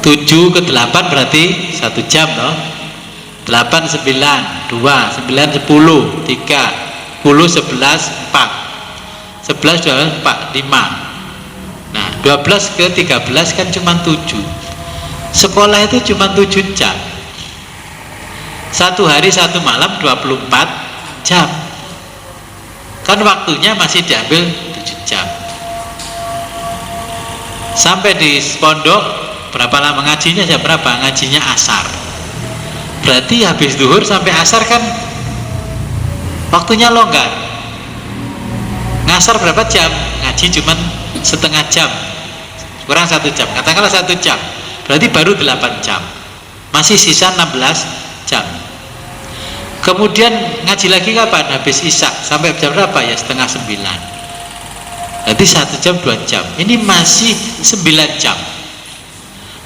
Speaker 1: 7 ke 8 berarti 1 jam no? 8, 9, 2, 9, 10, 3, 10, 11, 4 11, 12, 4, 5. Nah 12 ke 13 kan cuma 7. Sekolah itu cuma 7 jam. 1 hari 1 malam 24 jam. Kan waktunya masih diambil 7 jam. Sampai di pondok berapa lama ngajinya? Jam berapa? Ngajinya asar. Berarti habis zuhur sampai asar kan waktunya longgar. Ngasar berapa jam? Ngaji cuma setengah jam, kurang 1 jam, katakanlah 1 jam, berarti baru 8 jam, masih sisa 16 jam. Kemudian ngaji lagi kapan? Habis isya sampai jam berapa? Ya setengah 9, berarti 1 jam 2 jam, ini masih 9 jam,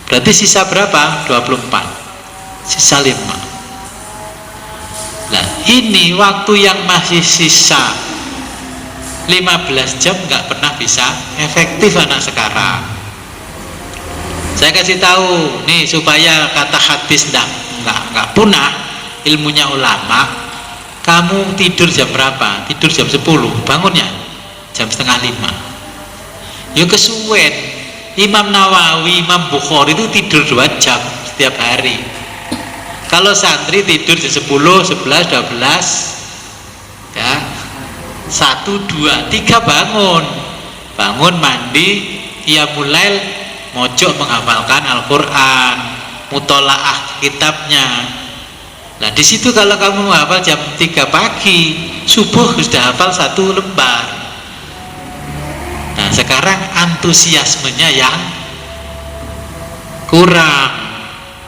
Speaker 1: berarti sisa berapa? 24, sisa 5. Nah ini waktu yang masih sisa 15 jam nggak pernah bisa efektif anak sekarang. Saya kasih tahu nih supaya kata hadis nggak punah ilmunya ulama. Kamu tidur jam berapa? Tidur jam 10, bangunnya jam setengah 5. Yuk kesuwen. Imam Nawawi, Imam Bukhari itu tidur 2 jam setiap hari. Kalau santri tidur jam 10, 11, 12 ya 1, 2, 3 bangun mandi, qiyamul lail, mojok menghafalkan Al-Quran, mutolaah kitabnya. Nah di situ kalau kamu menghafal jam 3 pagi, subuh sudah hafal 1 lembar. Nah sekarang antusiasmenya yang kurang.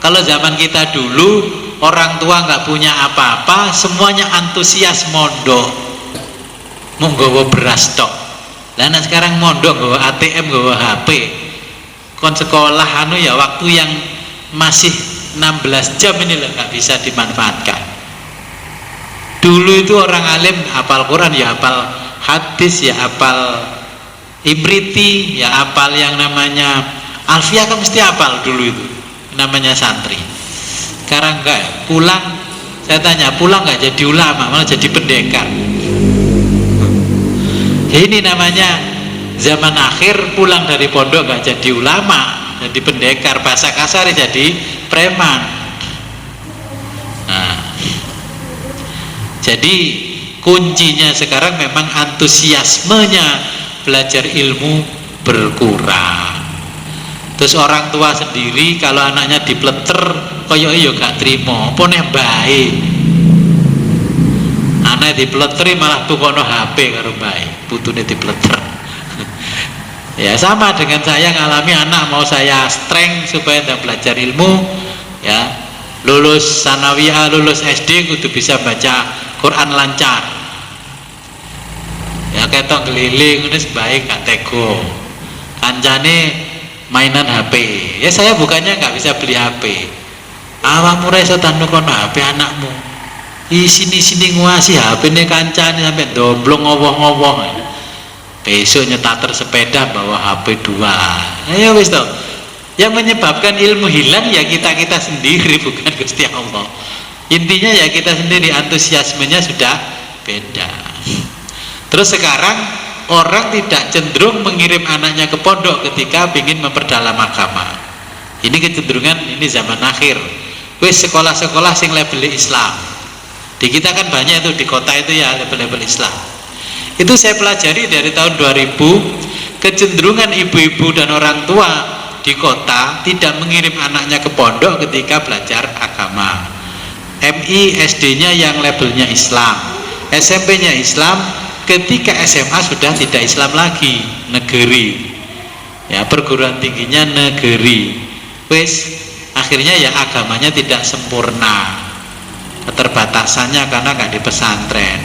Speaker 1: Kalau zaman kita dulu orang tua nggak punya apa-apa, semuanya antusias mondok. Menggawa beras tok. Lah sekarang mondok nggawa ATM, nggawa HP. Kon sekolah ya waktu yang masih 16 jam ini loh nggak bisa dimanfaatkan. Dulu itu orang alim hafal Quran ya hafal hadis, ya hafal Ibriti, ya hafal yang namanya Alfiah kan mesti hafal dulu itu. Namanya santri. Sekarang enggak, pulang saya tanya, pulang nggak jadi ulama, malah jadi pendekar. Ini namanya zaman akhir, pulang dari pondok nggak jadi ulama, jadi pendekar, bahasa kasar jadi preman. Nah, jadi kuncinya sekarang memang antusiasmenya belajar ilmu berkurang. Terus orang tua sendiri kalau anaknya dipleter, koyo yo gak trimo, poneh baik. Anak dipleteri malah tukono HP karo baik, putune dipleter. Ya sama dengan saya ngalami anak mau saya strength supaya tidak belajar ilmu, ya lulus sanawiyah, lulus SD kudu bisa baca Quran lancar. Ya ketok keliling ini sebaik gak tego. kancane mainan HP. Ya saya bukannya nggak bisa beli HP. Awakmu ra iso tanukono HP anakmu. Sini nguasi HP ne kancane sampai domblong ngowoh-ngowoh. Besok nyetater sepeda bawa HP 2. Ya wis toh. Yang menyebabkan ilmu hilang ya kita sendiri, bukan Gusti Allah. Intinya ya kita sendiri, antusiasmenya sudah beda. Terus sekarang orang tidak cenderung mengirim anaknya ke pondok ketika ingin memperdalam agama. Ini kecenderungan ini zaman akhir. Wis sekolah-sekolah sing label Islam. Di kita kan banyak itu di kota itu ya label-label Islam. Itu saya pelajari dari tahun 2000, kecenderungan ibu-ibu dan orang tua di kota tidak mengirim anaknya ke pondok ketika belajar agama. MI SD-nya yang labelnya Islam, SMP-nya Islam, ketika SMA sudah tidak Islam lagi, negeri. Ya, perguruan tingginya negeri. Wis, akhirnya ya agamanya tidak sempurna. Keterbatasannya karena nggak di pesantren.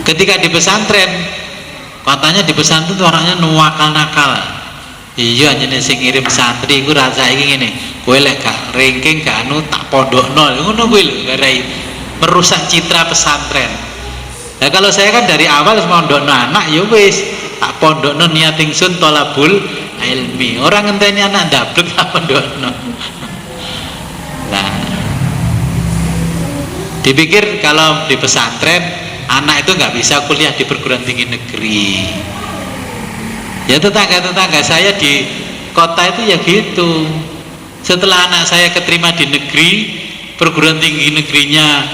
Speaker 1: Ketika di pesantren, katanya di pesantren itu orangnya nuwakal-nakal. Iya, jadi sing ngirim santri gue rasa ini ngene, gue lek gak ranking gak anu tak pondokno ngono kuwi lho, garai merusak citra pesantren. Nah kalau saya kan dari awal mondokno anak ya wis tak pondokno niat ingsun tolabul ilmi. Orang ngenteni anak ndablek tak pondokno. Nah, dipikir kalau di pesantren anak itu nggak bisa kuliah di perguruan tinggi negeri. Ya tetangga-tetangga saya di kota itu ya gitu. Setelah anak saya keterima di negeri, perguruan tinggi negerinya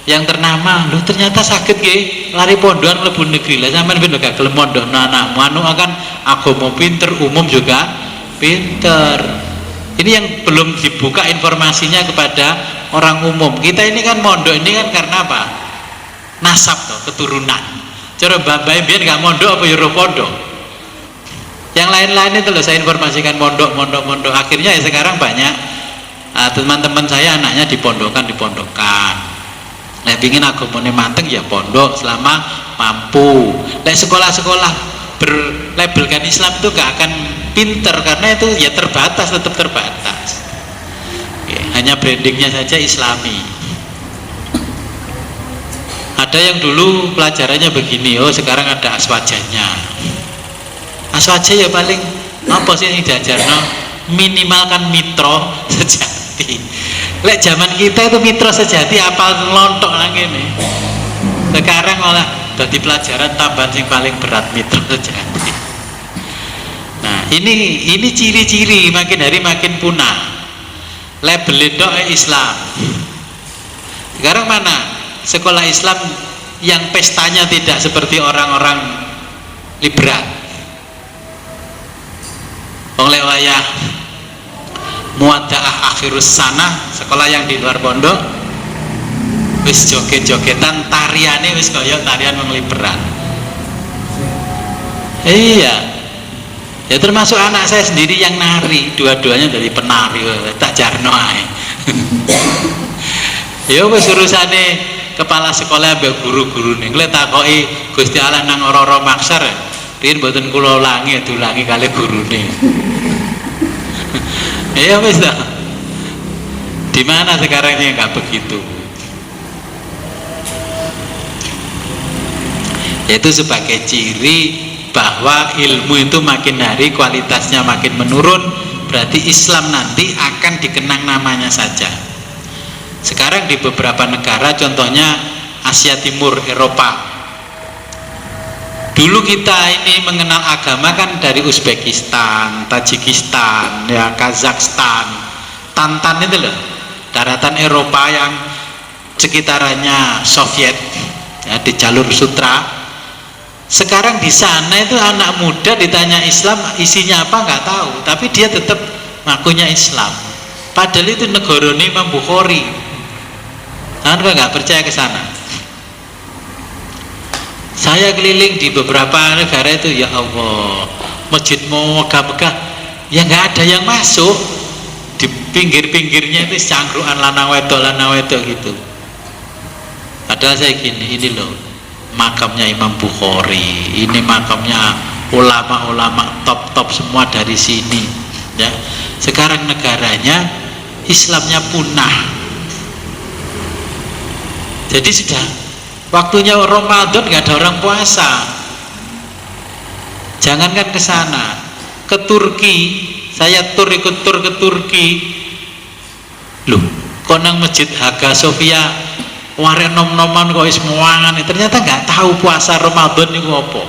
Speaker 1: yang ternama, loh ternyata sakit ya, lari pondokan mlebu negeri lah, sampean ben gak gelem mondokno anakmu, anu akan agama pinter, umum juga pinter. Ini yang belum dibuka informasinya kepada orang umum. Kita ini kan mondok ini kan karena apa? Nasab toh, keturunan. Cara bapak biyen gak mondok apa ya pondok. Yang lain-lain itu loh saya informasikan mondok. Akhirnya ya sekarang banyak teman-teman saya anaknya dipondokkan. Nah, ingin agamanya manteng ya pondok selama mampu. Nah, sekolah-sekolah berlabelkan Islam itu gak akan pinter karena itu ya tetap terbatas. Oke, hanya brandingnya saja Islami. Ada yang dulu pelajarannya begini, oh sekarang ada aswajanya. Aswaja ya paling apa sih yang diajarno, minimalkan mitro sejati. Lek zaman kita itu mitro sejati apal lontok nang kene. Sekarang malah dadi pelajaran tambahan yang paling berat mitro sejati. Nah, ini ciri-ciri makin hari makin punah. Label doa Islam. Sekarang mana sekolah Islam yang pestanya tidak seperti orang-orang liberal? Wong lek wayah muadaah akhirus sana, sekolah yang di luar pondok wis joget-jogetan, tariane wis kaya tarian wong liberal. Iya. Ya termasuk anak saya sendiri yang nari, dua-duanya dari penari, tak jarno ae. Ya wis urusane kepala sekolah ambek guru-gurune. Lek takoki Gusti Allah nang ora-ora maksar, riyen mboten kula ulangi, diulangi kali gurune. Ya wis dah. Di mana sekarang ini nggak begitu? Itu sebagai ciri bahwa ilmu itu makin hari kualitasnya makin menurun, berarti Islam nanti akan dikenang namanya saja. Sekarang di beberapa negara, contohnya Asia Timur, Eropa. Dulu kita ini mengenal agama kan dari Uzbekistan, Tajikistan, ya Kazakhstan, Tantan itu loh, daratan Eropa yang sekitarannya Soviet, ya, di jalur sutra. Sekarang di sana itu anak muda ditanya Islam isinya apa nggak tahu, tapi dia tetap ngakunya Islam. Padahal itu negarane Imam Bukhari. Anda nggak percaya ke sana? Saya keliling di beberapa negara itu, ya Allah, masjid mau megah-megah, ya nggak ada yang masuk. Di pinggir-pinggirnya itu cangkruan lanang wedok gitu. Padahal saya gini, ini loh makamnya Imam Bukhari, ini makamnya ulama-ulama top-top semua dari sini ya. Sekarang negaranya Islamnya punah, jadi sudah waktunya Ramadan nggak ada orang puasa. Jangankan ke sana, ke Turki, saya ikut tur ke Turki loh, kok nang masjid Hagia Sophia warek nom-noman kok is muangan, ternyata nggak tahu puasa Ramadan itu apa.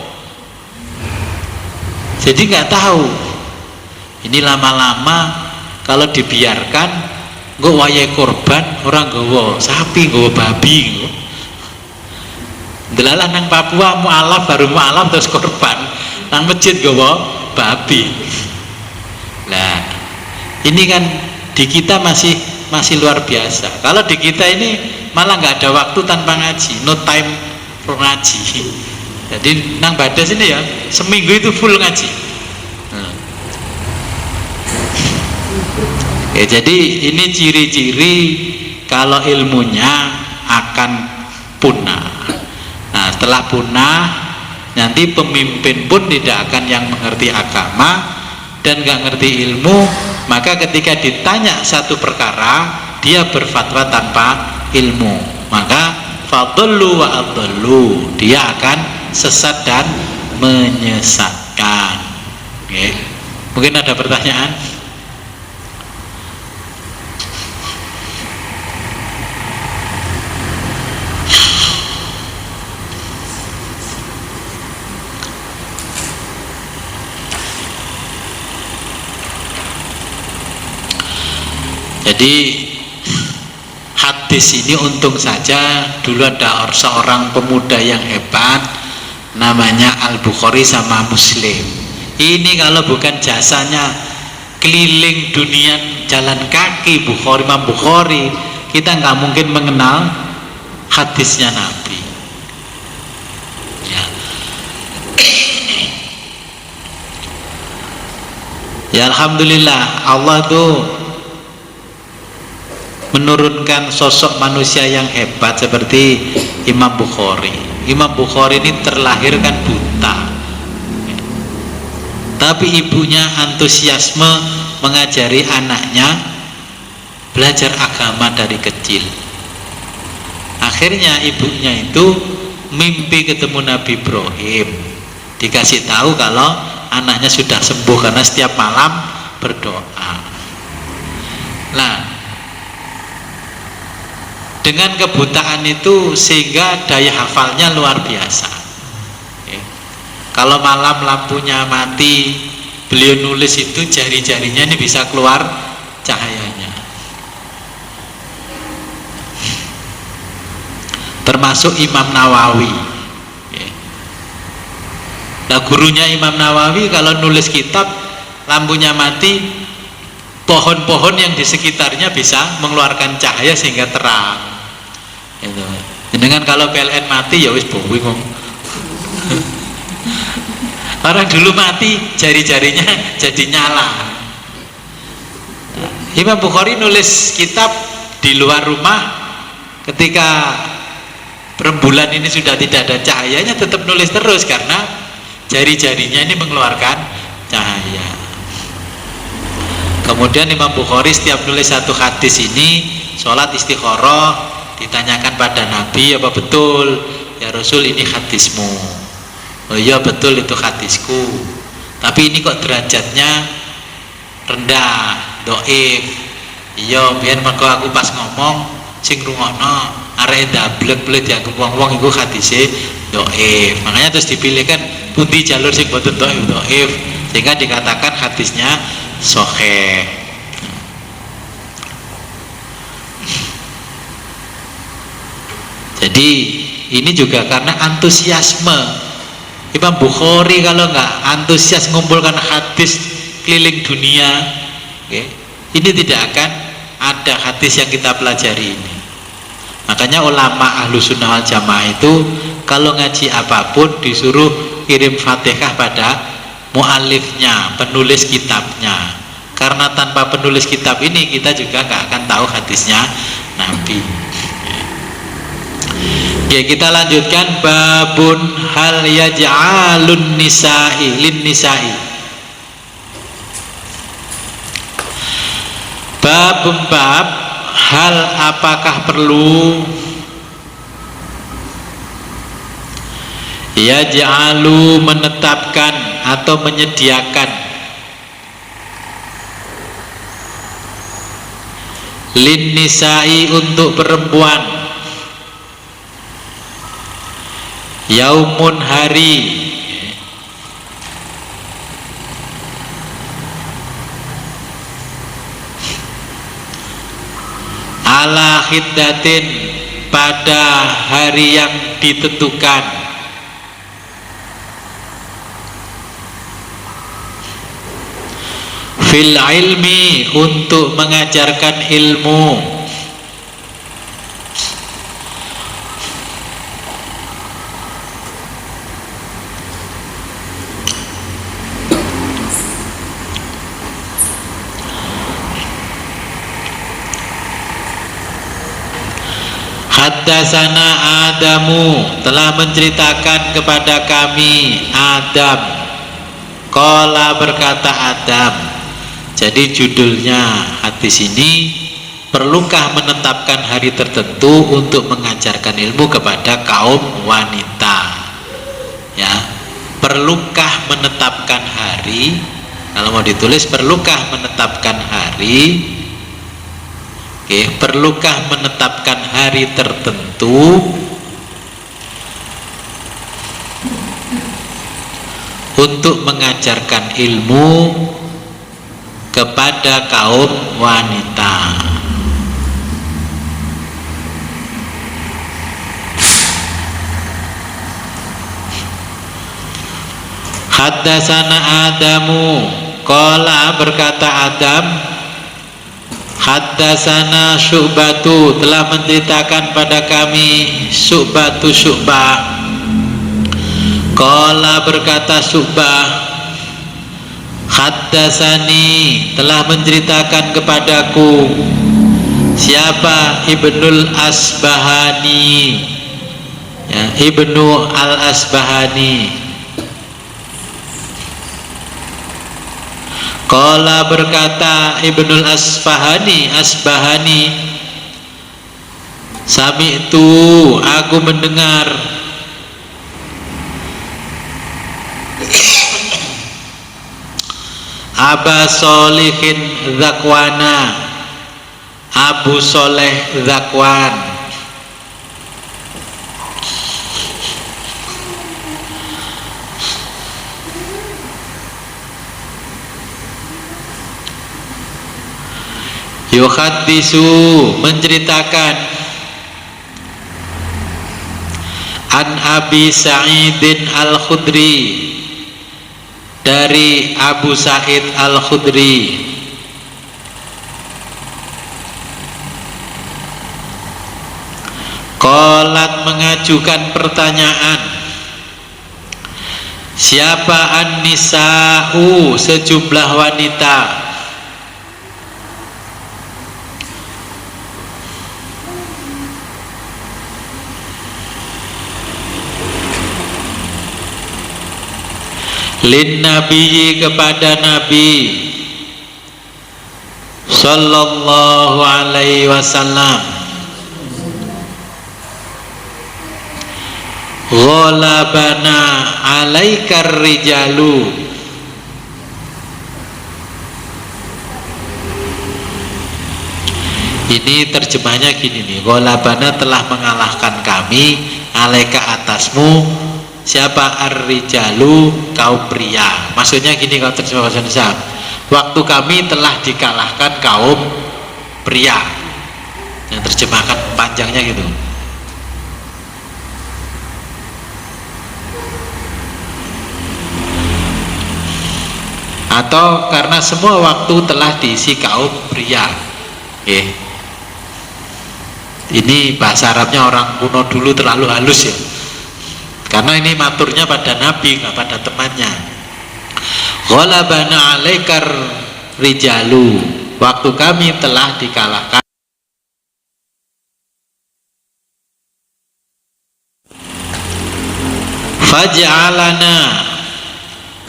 Speaker 1: Jadi nggak tahu. Ini lama-lama kalau dibiarkan gue wayai korban, orang gowo sapi, gowo babi, delalah nang Papua mualaf, baru mualaf terus korban, nang masjid gowo babi. Nah ini kan di kita masih luar biasa. Kalau di kita ini malah nggak ada waktu tanpa ngaji, no time for ngaji. Jadi nang Badas ini ya seminggu itu full ngaji. Ya, jadi ini ciri-ciri kalau ilmunya akan punah. Nah setelah punah nanti pemimpin pun tidak akan yang mengerti agama dan nggak ngerti ilmu, maka ketika ditanya satu perkara dia berfatwa tanpa ilmu, maka fadallu wa adallu, dia akan sesat dan menyesatkan. Oke. Mungkin ada pertanyaan? Jadi hadis ini untung saja dulu ada seorang pemuda yang hebat namanya Al-Bukhari sama Muslim. Ini kalau bukan jasanya keliling dunia jalan kaki Imam Bukhari, kita nggak mungkin mengenal hadisnya Nabi ya. Ya Alhamdulillah, Allah tuh menurunkan sosok manusia yang hebat seperti Imam Bukhari. Imam Bukhari ini terlahir kan buta, tapi ibunya antusiasme mengajari anaknya belajar agama dari kecil. Akhirnya ibunya itu mimpi ketemu Nabi Ibrahim, dikasih tahu kalau anaknya sudah sembuh karena setiap malam berdoa. Nah dengan kebutaan itu sehingga daya hafalnya luar biasa. Kalau malam lampunya mati, beliau nulis itu jari-jarinya ini bisa keluar cahayanya. Termasuk Imam Nawawi. Nah gurunya Imam Nawawi kalau nulis kitab lampunya mati, pohon-pohon yang di sekitarnya bisa mengeluarkan cahaya sehingga terang. Itu. Dengan kalau PLN mati ya wis bingung. Orang dulu mati jari-jarinya jadi nyala. Imam Bukhari nulis kitab di luar rumah, ketika rembulan ini sudah tidak ada cahayanya tetap nulis terus karena jari-jarinya ini mengeluarkan cahaya. Kemudian Imam Bukhari setiap nulis satu hadis ini sholat istikharah, ditanyakan pada Nabi, apa betul ya Rasul ini hadismu? Oh iya betul itu hadisku, tapi ini kok derajatnya rendah, doif. Iya biar mergo aku pas ngomong sing rungokno arek dablek-blek ya wong-wong iku hadise doif, makanya terus dipilih kan pundi jalur sing boten doif, sehingga dikatakan hadisnya sahih. Jadi ini juga karena antusiasme Imam Bukhari. Kalau nggak antusias mengumpulkan hadis keliling dunia, ini tidak akan ada hadis yang kita pelajari ini. Makanya ulama ahlu sunnah wal jamaah itu kalau ngaji apapun disuruh kirim fatihah pada mu'alifnya, penulis kitabnya, karena tanpa penulis kitab ini kita juga nggak akan tahu hadisnya Nabi. Ya, kita lanjutkan babun hal yaj'alun nisa'i lin nisa'i. Bab hal apakah perlu yaj'alu menetapkan atau menyediakan lin nisa'i untuk perempuan yaumun hari ala khiddatin pada hari yang ditentukan fil ilmi untuk mengajarkan ilmu Haddatsana Adamu telah menceritakan kepada kami Adam. Qala berkata Adam. Jadi judulnya hadis ini, perlukah menetapkan hari tertentu untuk mengajarkan ilmu kepada kaum wanita? Ya, perlukah menetapkan hari? Kalau mau ditulis, perlukah menetapkan hari? Oke, perlukah menetapkan hari tertentu untuk mengajarkan ilmu kepada kaum wanita? Haddatsana Adamu, qala berkata Adam, haddatsana Syu'batu telah menceritakan pada kami Syu'batu Syu'bah. Qala berkata Syu'bah, haddatsani telah menceritakan kepadaku siapa? Ibnul Asbahani, ya, Ibnu Al Asbahani. Qala berkata Ibnul Asbahani, sami'tu aku mendengar Aba Sholihin Zakwana, Abu Soleh Zakwan, yuhaddisu menceritakan an Abi Sa'idin Al-Khudri dari Abu Sa'id Al-Khudri, qalat mengajukan pertanyaan, siapa an-nisa'u sejumlah wanita, lin nabiyyi kepada Nabi sallallahu alaihi wasallam, ghalabana alaikar rijalu, ini terjemahnya gini nih, ghalabana telah mengalahkan kami, alaika atasmu, siapa? Ar-rijalu kaum pria. Maksudnya gini kalau terjemah bahasa Indonesia, waktu kami telah dikalahkan kaum pria. Yang terjemahkan panjangnya gitu. Atau karena semua waktu telah diisi kaum pria. Oke. Ini bahasa Arabnya orang kuno dulu terlalu halus ya. Karena ini maturnya pada Nabi, nggak pada temannya. Ghalabana alaikar rijalu, waktu kami telah dikalahkan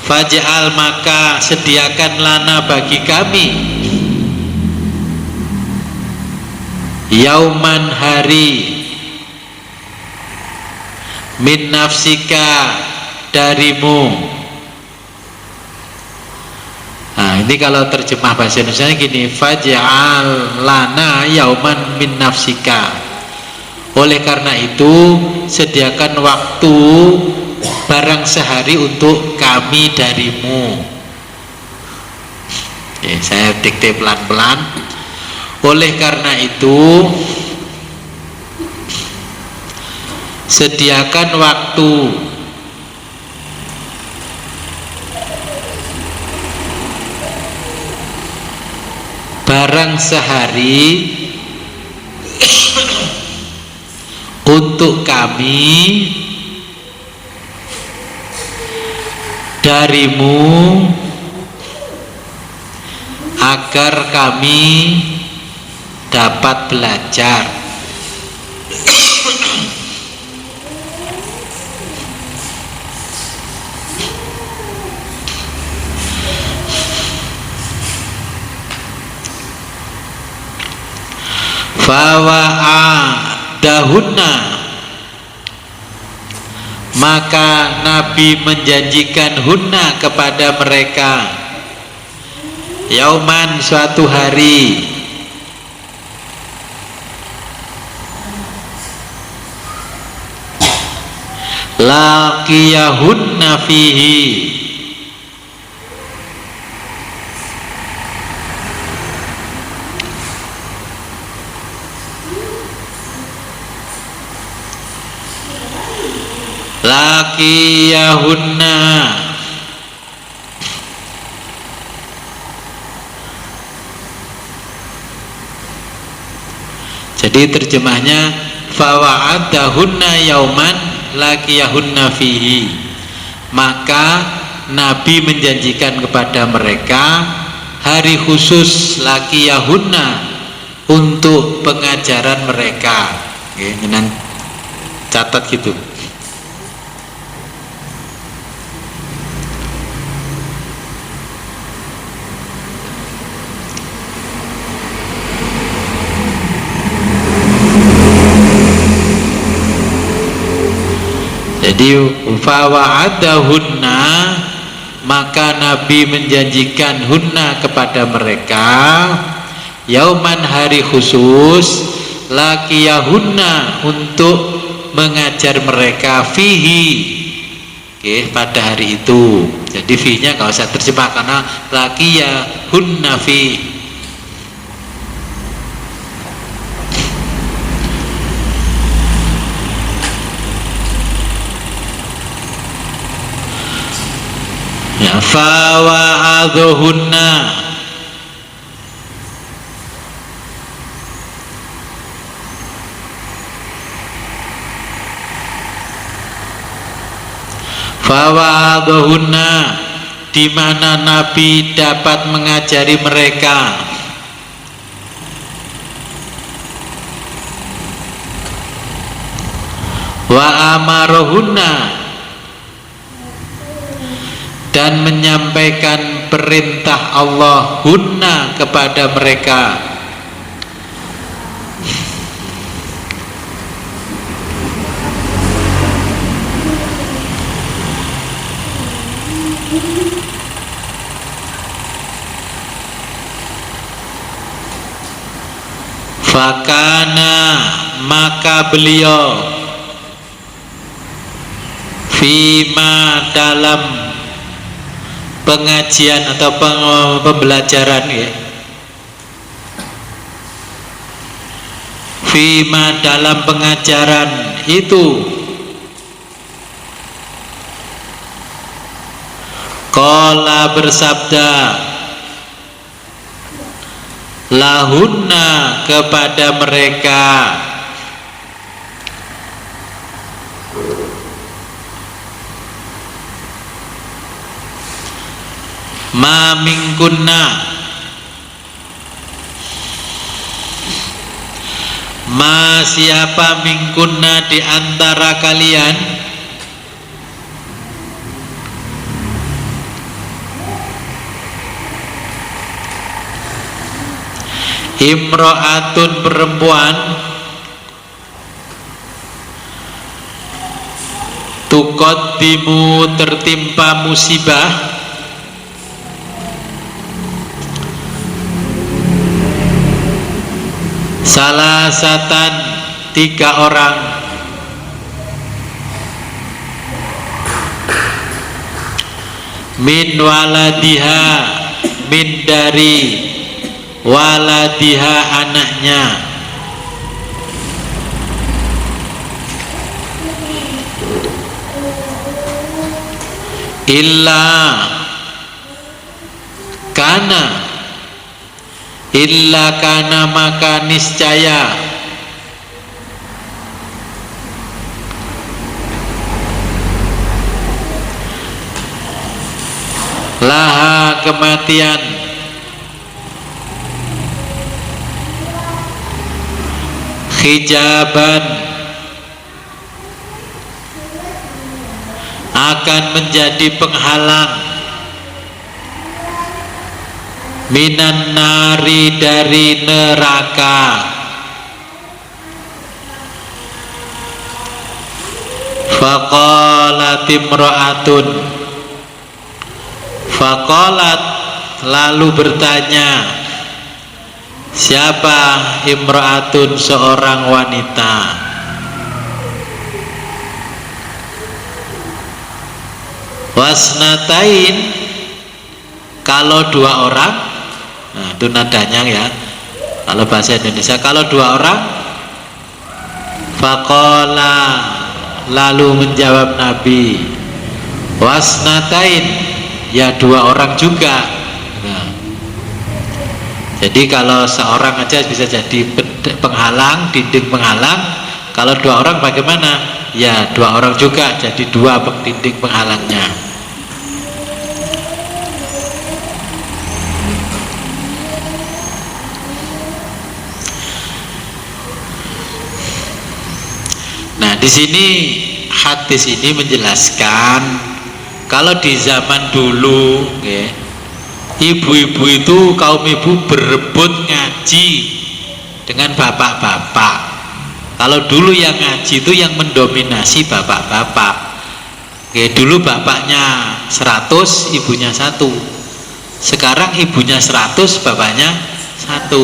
Speaker 1: faj'al maka sediakan lana bagi kami yauman hari min nafsika darimu. Nah, ini kalau terjemah bahasa Indonesia gini, faj'al lana yauman min nafsika. Oleh karena itu, sediakan waktu barang sehari untuk kami darimu. Oke, saya dikte pelan-pelan. Oleh karena itu, sediakan waktu barang sehari untuk kami darimu agar kami dapat belajar. Fawa'adahunna maka Nabi menjanjikan hunna kepada mereka yauman suatu hari laqiyahunna fihi laqiyahunna jadi terjemahnya fawa'adahunna yauman laqiyahunna fihi maka Nabi menjanjikan kepada mereka hari khusus laqiyahunna untuk pengajaran mereka. Oke, catat gitu. Jadi fawa'adahunna maka Nabi menjanjikan hunna kepada mereka yauman hari khusus laqiyahunna untuk mengajar mereka fihi. Oke, pada hari itu. Jadi fi-nya nggak usah terjemah karena laqiyahunna fi. Ya, fawa'adhuhunna di mana Nabi dapat mengajari mereka wa amarohunna dan menyampaikan perintah Allah hunna kepada mereka fakana maka beliau fima dalam pengajian atau pembelajaran ya fima dalam pengajaran itu qala bersabda lahunna kepada mereka ma minkunna ma siapa minkunna di antara kalian Imro'atun perempuan, tuqaddimu tertimpa musibah, salasatan 3 orang, min waladiha, min dari waladiha anaknya, illa kana maka niscaya laha kematian hijaban akan menjadi penghalang minan nari dari neraka. Faqalat imra'atun, faqalat lalu bertanya, siapa imra'atun seorang wanita, wasnatain kalau 2 orang. Nah, itu nadanya ya kalau bahasa Indonesia, kalau 2 orang. Faqala lalu menjawab Nabi, wasnatain ya 2 orang juga. Nah, jadi kalau seorang aja bisa jadi penghalang, dinding penghalang. Kalau 2 orang bagaimana? Ya 2 orang juga, jadi 2 dinding penghalangnya. Nah, di sini hadis ini menjelaskan kalau di zaman dulu, ibu-ibu itu, kaum ibu berebut ngaji dengan bapak-bapak. Kalau dulu yang ngaji itu yang mendominasi bapak-bapak. Dulu bapaknya 100, ibunya 1. Sekarang ibunya 100, bapaknya 1.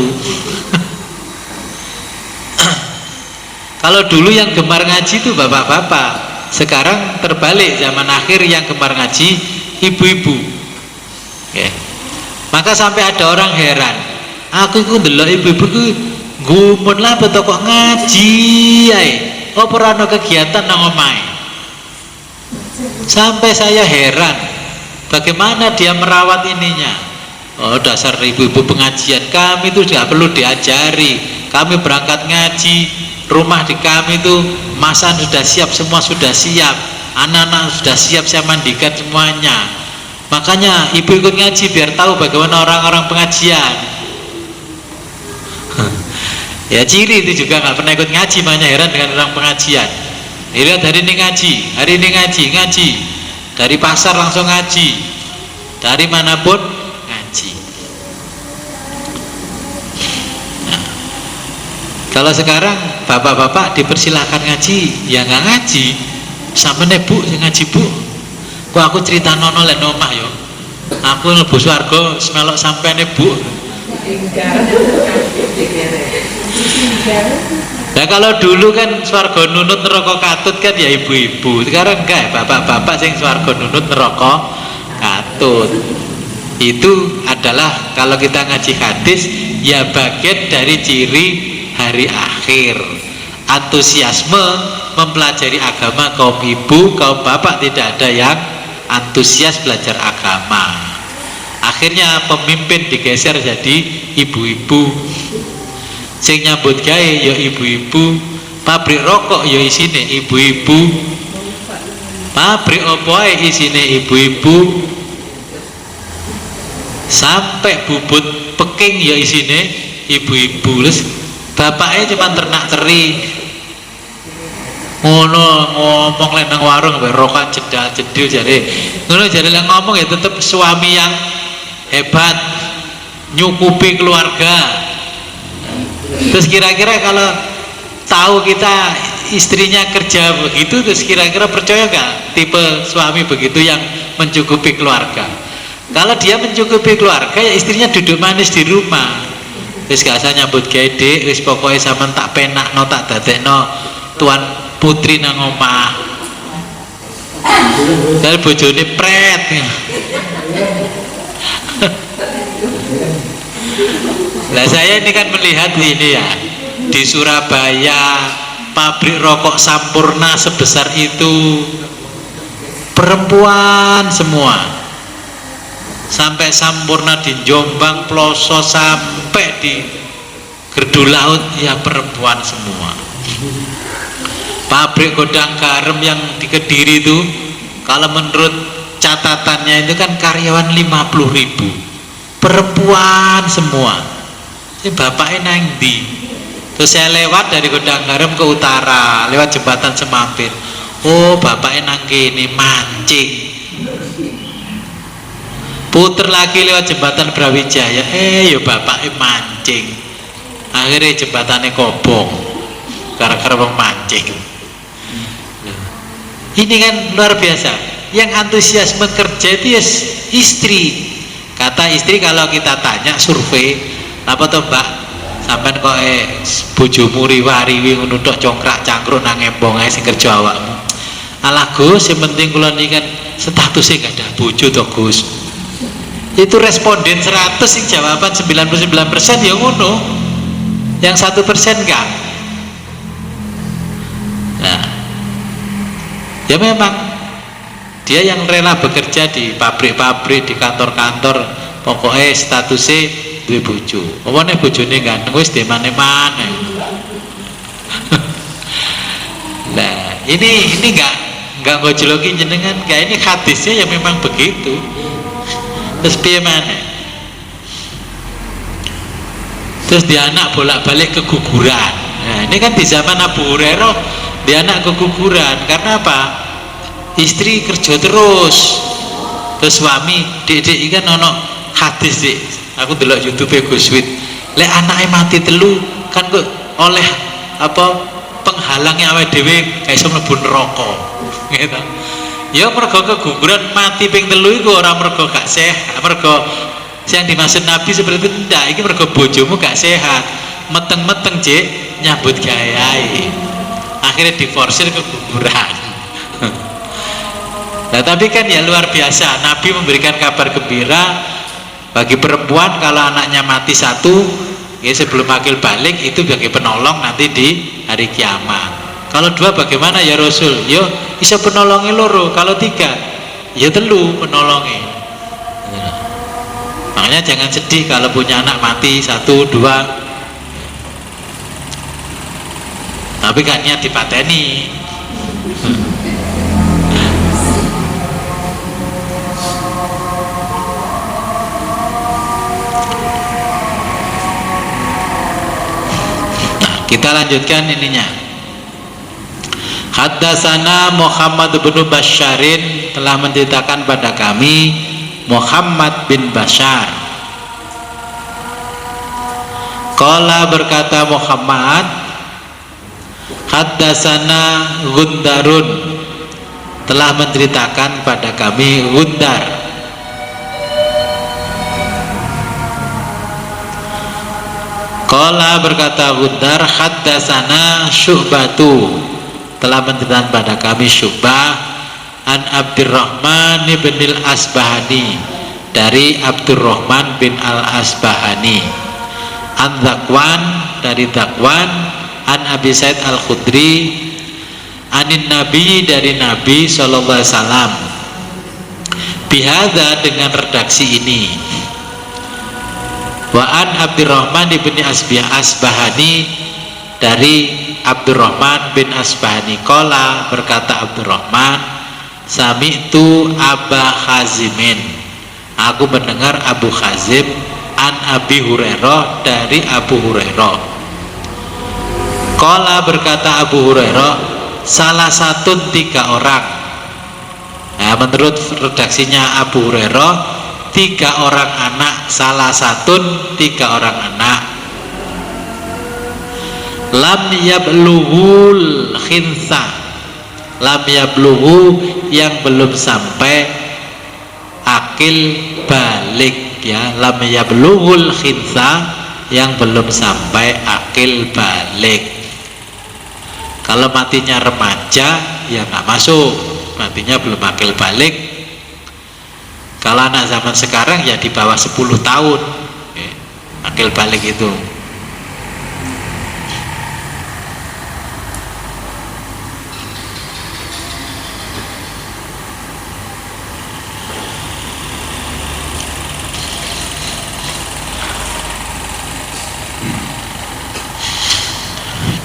Speaker 1: Kalau dulu yang gemar ngaji itu bapak-bapak, sekarang terbalik, zaman akhir yang gemar ngaji ibu-ibu. Maka sampai ada orang heran, aku itu ndelok ibu-ibu ku gumun lah betul kok ngaji ae, apa ana kegiatan nang omahe. Sampai saya heran, bagaimana dia merawat ininya. Oh, dasar ibu-ibu pengajian, kami itu tidak perlu diajari, kami berangkat ngaji, rumah di kami itu masakan sudah siap, semua sudah siap, anak-anak sudah siap, saya mandikan semuanya. Makanya ibu ikut ngaji biar tahu bagaimana orang-orang pengajian. Ya ciri itu juga nggak pernah ikut ngaji, makanya heran dengan orang pengajian. Lihat hari ini ngaji, hari ini ngaji, dari pasar langsung ngaji, dari manapun ngaji. Nah, kalau sekarang bapak-bapak dipersilahkan ngaji, ya nggak ngaji. Sampai nih bu, ngaji bu. Kok aku cerita nono len omah yo. Aku lebu swarga semelok sampai nih bu. Nah kalau dulu kan swarga nunut neraka katut kan ya ibu-ibu. Sekarang enggak, bapak-bapak sing swarga nunut neraka katut. Itu adalah kalau kita ngaji hadis ya bagian dari ciri hari akhir. Antusiasme mempelajari agama kaum ibu, kaum bapak tidak ada yang antusias belajar agama. Akhirnya pemimpin digeser jadi ibu-ibu. Sing nyambut gawe ya ibu-ibu, pabrik rokok ya isine ibu-ibu, pabrik opo ae isine ibu-ibu, sampai bubut peking ya isine ibu-ibu. Terus bapaknya cuma ternak teri, ngono ngomong lek nang warung mbek rokokan jedal-jedil jare. Ngono jare lek ngomong ya tetep suami yang hebat, nyukupi keluarga. Terus kira-kira kalau tahu kita istrinya kerja begitu, terus kira-kira percaya nggak tipe suami begitu yang mencukupi keluarga? Kalau dia mencukupi keluarga, ya istrinya duduk manis di rumah. Wis gak usah nyambut gawe dik, wis pokoknya sampean tak penakno, tak dadekno tuan putri nang omah. Dari bojone pret. Nah, saya ini kan melihat ini ya, di Surabaya pabrik rokok Sampurna sebesar itu perempuan semua. Sampai Sampurna di Jombang, Ploso, sampai di Gerdu Laut, ya perempuan semua. Pabrik Godang Garam yang di Kediri itu, kalau menurut catatannya itu kan karyawan 50.000, perempuan semua. Ini bapaknya nang ndi? Terus saya lewat dari Godang Garam ke utara, lewat jembatan Semampir. Oh, bapaknya nang kene mancing. Puter lagi lewat jembatan Brawijaya, yo bapaknya mancing. Akhirnya jembatannya kobong gara-gara mancing. Ini kan luar biasa. Yang antusiasme kerja itu ya istri. Kata istri, kalau kita tanya survei, apa tuh mbak, sampean kok bojomu riwa-riwi ngono tok congkrak cangkruk nang embong ae sing kerja awakmu. Alah Gus, yang penting kula niki kan statusnya gak ada bojo to Gus. Itu responden 100 sing jawaban 99% ya ngono, yang 1% enggak. Nah, ya memang dia yang rela bekerja di pabrik-pabrik, di kantor-kantor, pokoknya statusnya duwe bojo. Pokoknya bojone ganteng wis demane-mane. Nah, ini enggak ngojloki jenengan, kayak ini hadisnya ya memang begitu. Terus piye maneh? Terus dia anak bolak-balik keguguran. Nah, ini kan di zaman Abu Hurairah dia anak keguguran karena apa? Istri kerja terus. Terus suami, dek kan ono hadis dik. Aku delok YouTube Gus Wid. Lek anake mati telu kan kok oleh apa penghalangnya awake dhewe gak iso mlebu neraka. Gitu. Ya mergo keguguran mati ping telu iku ora mergo gak sehat, mergo yang dimaksud Nabi seperti itu ndak, iki mergo bojomu gak sehat, meteng-meteng Cik nyambut gawe. Akhirnya diforsir keguguran. Nah, tapi kan ya luar biasa, Nabi memberikan kabar gembira bagi perempuan kalau anaknya mati satu, ya sebelum akil balik itu bagi penolong nanti di hari kiamat. Kalau dua bagaimana ya Rasul? Yo bisa penolongnya loro. Kalau tiga ya telu penolongnya. Nah, makanya jangan sedih kalau punya anak mati satu dua, tapi gak niat dipateni. Nah, kita lanjutkan ininya. Haddatsana Muhammad bin Basyarin, telah menceritakan pada kami Muhammad bin Bashar. Qala, berkata Muhammad, haddatsana Gundarun, telah menceritakan pada kami Gundar. Qala, berkata Gundar, haddatsana Syu'batu, telah menceritakan pada kami Syu'bah an Abdurrahman bin al-Asbahani, dari Abdurrahman bin al-Asbahani, an Zakwan, dari Zakwan, an Abi Sa'id al-Khudri, anin Nabi, dari Nabi sallallahu alaihi wasallam, bihadza, dengan redaksi ini. Wa an Abdurrahman bin Asbahani, dari Abdurrahman bin Asbahani, qala, berkata Abdurrahman, sami'tu Aba Hazimin, aku mendengar Abu Hazim, an Abi Hurairah, dari Abu Hurairah. Qala, berkata Abu Hurairah, salah satu 3 orang. Nah, menurut redaksinya Abu Hurairah, 3 orang anak, salah satu 3 orang anak. lam yablughul khinsa, lam yablughu yang belum sampai akil balik ya, lam yablughul khinsa yang belum sampai akil balik. Kalau matinya remaja ya nggak masuk, matinya belum akil balik. Kalau anak zaman sekarang ya di bawah 10 tahun ya, akil balik itu.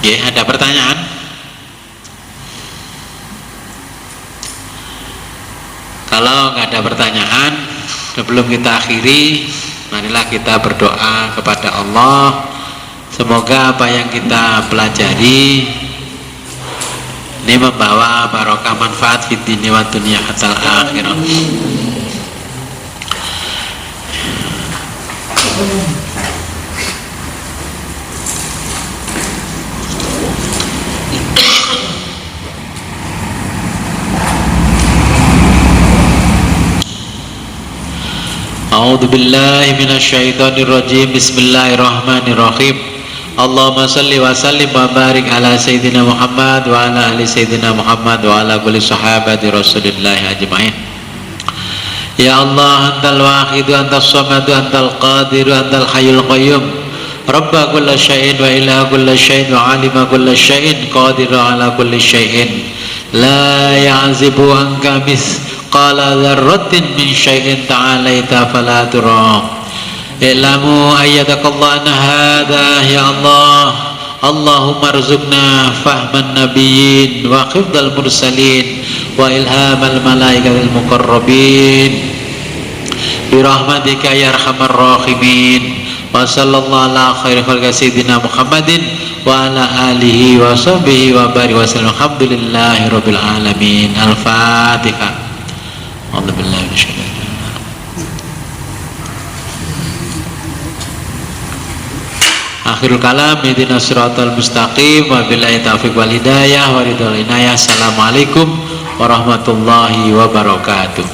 Speaker 1: Ya, ada pertanyaan? Kalau nggak ada pertanyaan, sebelum kita akhiri, marilah kita berdoa kepada Allah. Semoga apa yang kita pelajari ini membawa barokah manfaat fid dini wa dunya hatta akhirah. A'udzu billahi minasyaitonir rajim. Bismillahirrahmanirrahim. Allahumma shalli wa sallim wa barik ala sayyidina Muhammad wa ala ali sayyidina Muhammad wa ala kulli sahabati Rasulillah ajmain. Ya Allah, antal wahid, antas samad, antal qadir, antal hayyul qayyum, rabba kulli syai'in wa ilaha kulli syai'in wa alima kulli syai'in, qadir ala kulli syai'in, la ya'zibu anka qala dzarratin min syai'in ta'alaita fala tura. Ilamu ayyadakallah anna hadha ya Allah. Allahumma rzuqna fahman nabiyyin wa hifdzal mursalin wa ilhamal malaikatil muqarrabin bi rahmatika ya arhamar rahimin. Wa sallallahu ala khairi khalqi sayyidina Muhammadin wa ala alihi wa sahbihi wa barik wa sallam. Alhamdulillahi rabbil alamin. Al-Fatihah. Akhirul kalam, ihdinas siratal mustaqim, wa billahi taufiq wal hidayah wa ridwal inayah. Assalamualaikum warahmatullahi wabarakatuh.